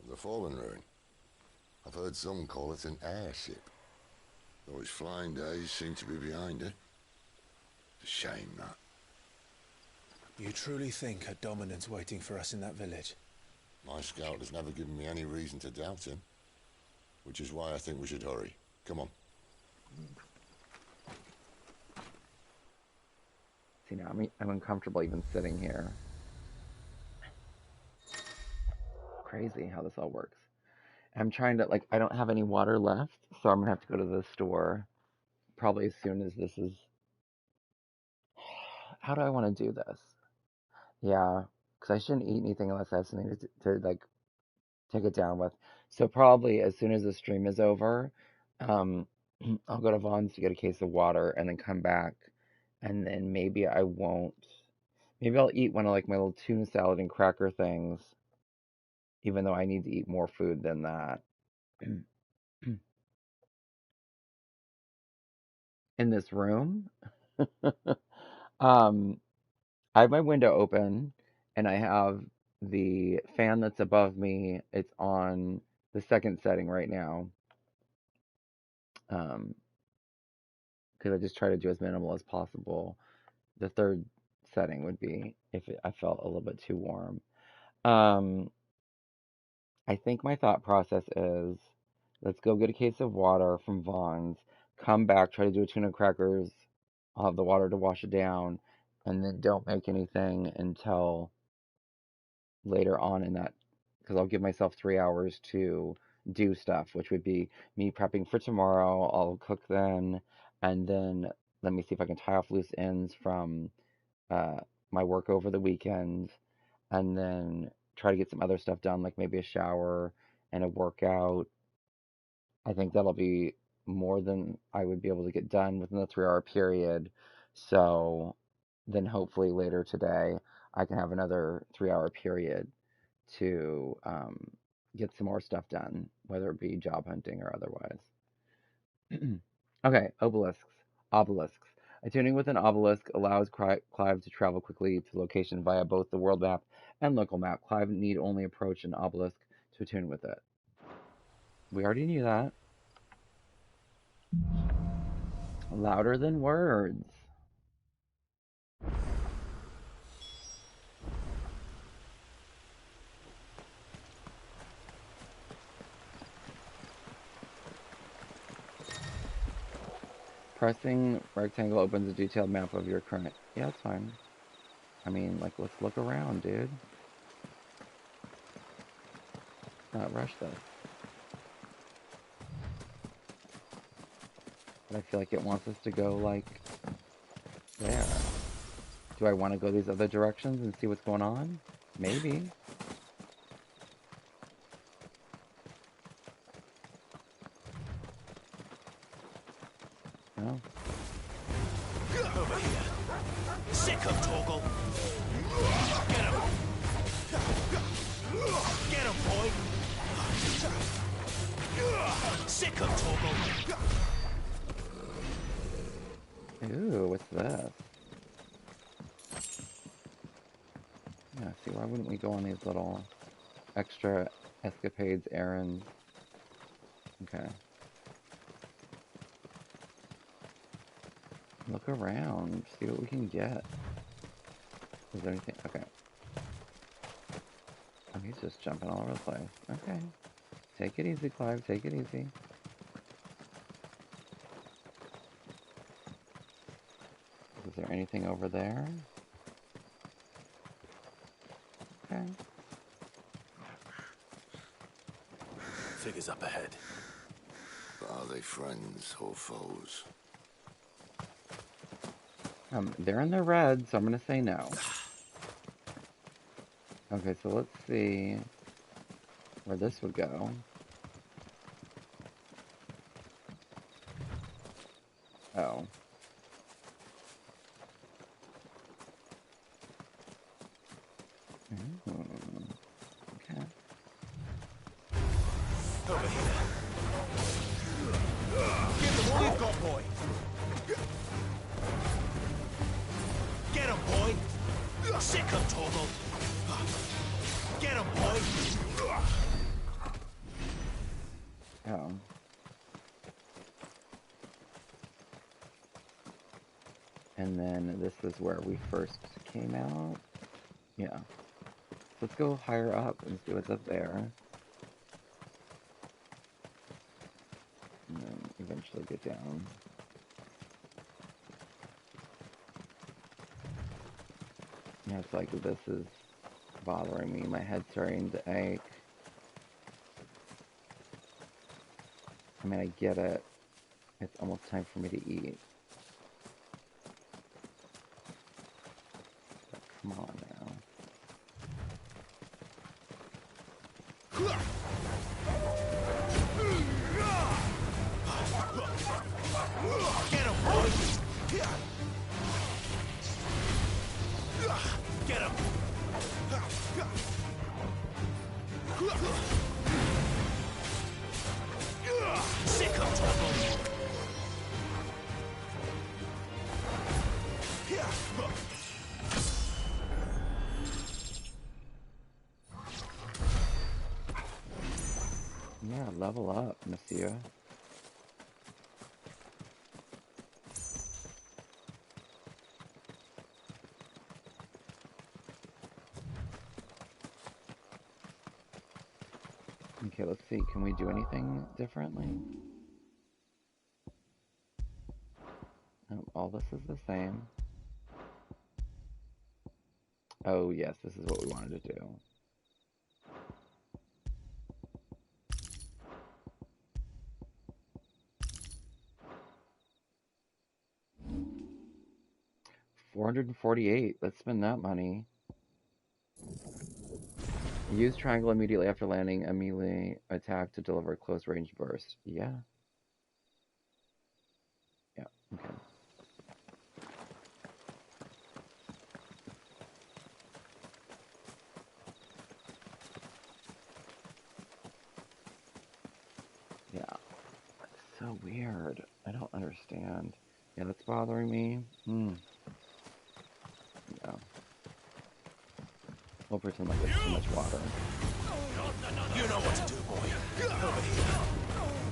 The Fallen Ruin. I've heard some call it an airship. Though its flying days seem to be behind it. It's a shame, that. You truly think a dominant's waiting for us in that village? My scout has never given me any reason to doubt him. Which is why I think we should hurry. Come on. See, now I'm uncomfortable even sitting here. Crazy how this all works. I'm trying to, like, I don't have any water left, so I'm gonna have to go to the store probably as soon as this is... How do I want to do this? Yeah, because I shouldn't eat anything unless I have something like, take it down with. So probably as soon as the stream is over, I'll go to Vaughn's to get a case of water and then come back. And then maybe I won't... Maybe I'll eat one of, like, my little tuna salad and cracker things, even though I need to eat more food than that. In this room, I have my window open, and I have the fan that's above me. It's on the second setting right now, because I just try to do as minimal as possible. The third setting would be if I felt a little bit too warm. I think my thought process is, let's go get a case of water from Vaughn's, come back, try to do a tuna crackers. I'll have the water to wash it down, and then don't make anything until later on in that, because I'll give myself 3 hours to do stuff, which would be me prepping for tomorrow. I'll cook then, and then let me see if I can tie off loose ends from my work over the weekend, and then try to get some other stuff done, like maybe a shower and a workout. I think that'll be more than I would be able to get done within the 3 hour period. So then hopefully later today, I can have another 3 hour period to get some more stuff done, whether it be job hunting or otherwise. Okay, obelisks. Attuning with an obelisk allows Clive to travel quickly to location via both the world map and local map. Clive need only approach an obelisk to attune with it. We already knew that. Louder than words. Pressing rectangle opens a detailed map of your current... Yeah, that's fine. I mean, like, let's look around, dude. Not rush this. But I feel like it wants us to go, like, there. Do I want to go these other directions and see what's going on? Maybe. No. Over here. Sick of Torgal. Get him. Get him, boy. Sick of Torgal. Ooh, what's this? Yeah, see, why wouldn't we go on these little extra escapades, errands? Okay. Look around, see what we can get. Is there anything? Okay. Oh, he's just jumping all over the place. Okay. Take it easy, Clive, take it easy. Is there anything over there? Okay. Figures up ahead. But are they friends or foes? They're in the red, so I'm gonna say no. Okay, so let's see where this would go. Oh. Okay. Over here. Give them all you've got, boy. Get him, boy. Sick of Torgal. Get him, boy. Oh. And then this is where we first came out. Yeah. Let's go higher up and see what's up there. And then eventually get down. Yeah, it's like this is bothering me. My head's starting to ache. I mean, I get it. It's almost time for me to eat. But come on now. Get him, boy! Get him! Sick of trouble! Yeah, level up, monsieur. Okay, let's see. Can we do anything differently? Oh, all this is the same. Oh, yes, this is what we wanted to do. $448. Let's spend that money. Use triangle immediately after landing. A melee attack to deliver a close range burst. Yeah. Yeah, okay. Yeah. It's so weird. I don't understand. Yeah, that's bothering me. Yeah. We'll pretend like it's too much water. You know what to do, boy. Over here.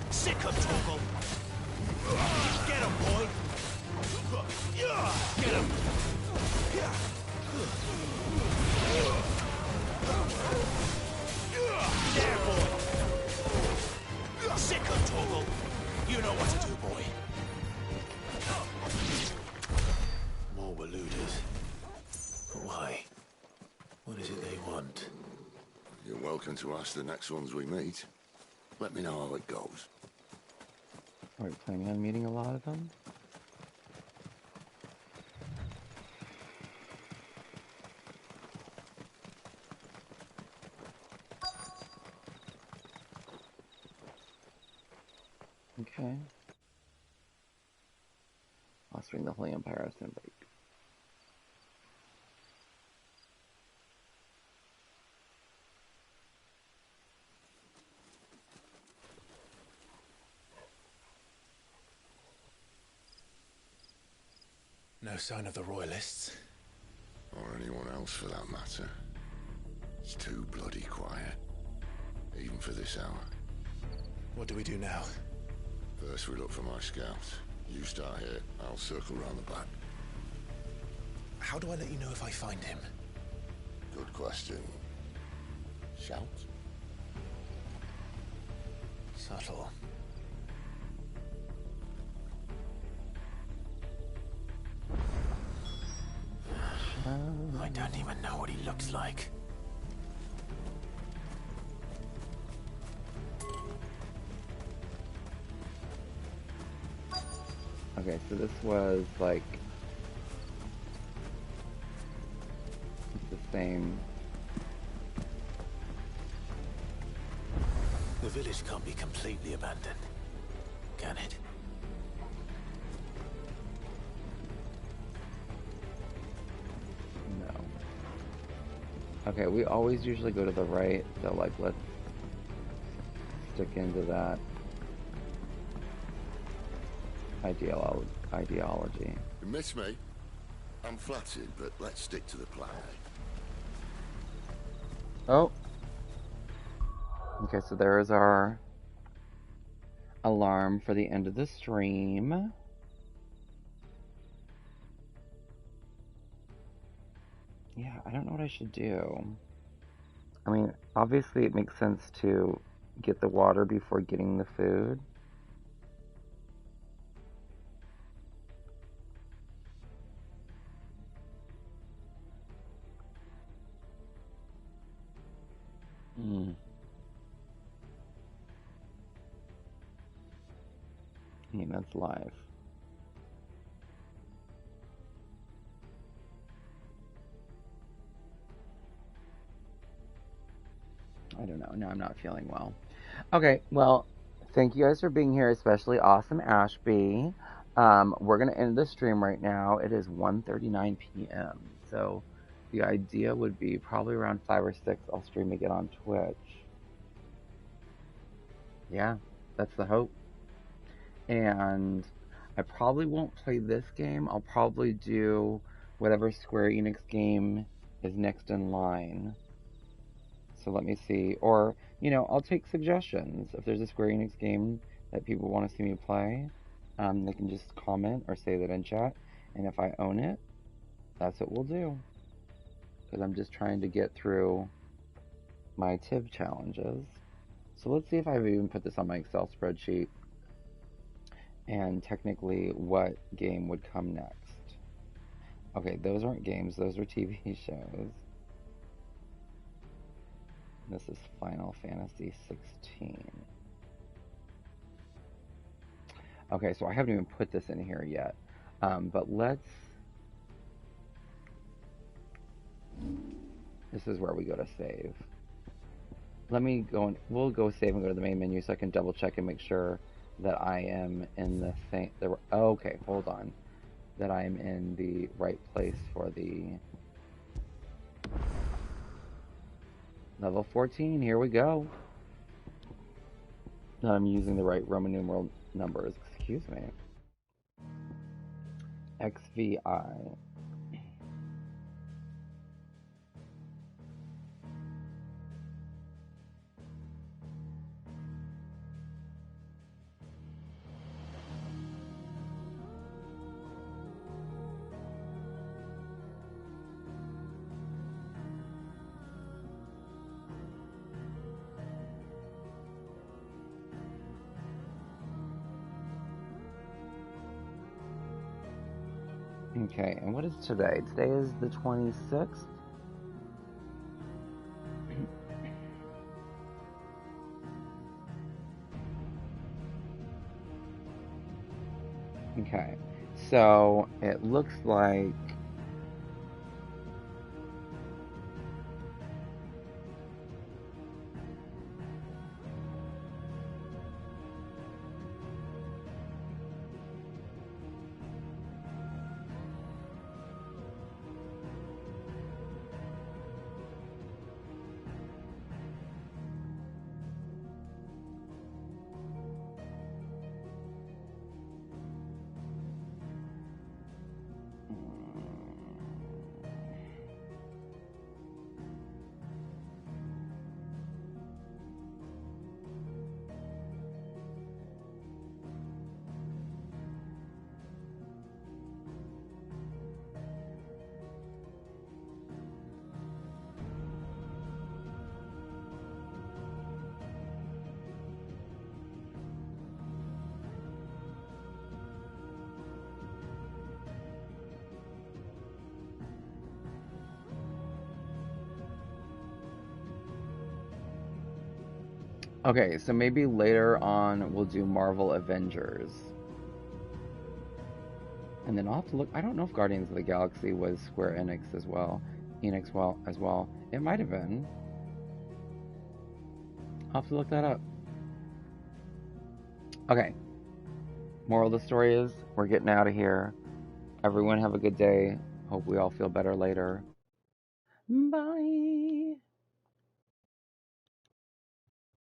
Sick of trouble. Get him, boy. Get him. There, boy. Sick of trouble. You know what to do, boy. More Waluders. Why? What is it they want? You're welcome to ask the next ones we meet. Let me know how it goes. Are we planning on meeting a lot of them? Okay. Fostering the Holy Empire of Sinbreak. No sign of the Royalists. Or anyone else for that matter. It's too bloody quiet. Even for this hour. What do we do now? First we look for my scouts. You start here, I'll circle round the back. How do I let you know if I find him? Good question. Shout? Subtle. I don't even know what he looks like. Okay, so this was like the same. The village can't be completely abandoned, can it? No. Okay, we always usually go to the right, so like let's stick into that ideology. You miss me? I'm flattered, but let's stick to the plan. Oh. Okay, so there is our alarm for the end of the stream. Yeah, I don't know what I should do. I mean, obviously it makes sense to get the water before getting the food. I mean, that's live. I don't know. No, I'm not feeling well. Okay, well, thank you guys for being here, especially Awesome Ashby. We're going to end the stream right now. It is 1:39 p.m. So the idea would be probably around 5 or 6, I'll stream again on Twitch. Yeah, that's the hope. And I probably won't play this game. I'll probably do whatever Square Enix game is next in line. So let me see. Or, you know, I'll take suggestions. If there's a Square Enix game that people want to see me play, they can just comment or say that in chat. And if I own it, that's what we'll do. Because I'm just trying to get through my TIV challenges. So let's see if I've even put this on my Excel spreadsheet. And technically, what game would come next? Okay, those aren't games. Those are TV shows. This is Final Fantasy 16. Okay, so I haven't even put this in here yet. But let's... This is where we go to save. Let me go and... We'll go save and go to the main menu so I can double check and make sure that I am in the thing... Oh, okay, hold on. That I am in the right place for the... Level 14, here we go. I'm using the right Roman numeral numbers, excuse me. XVI. Okay, and what is today? Today is the 26th? Okay, so it looks like okay, so maybe later on we'll do Marvel Avengers. And then I'll have to look. I don't know if Guardians of the Galaxy was Square Enix as well. As well. It might have been. I'll have to look that up. Okay. Moral of the story is, we're getting out of here. Everyone have a good day. Hope we all feel better later. Bye.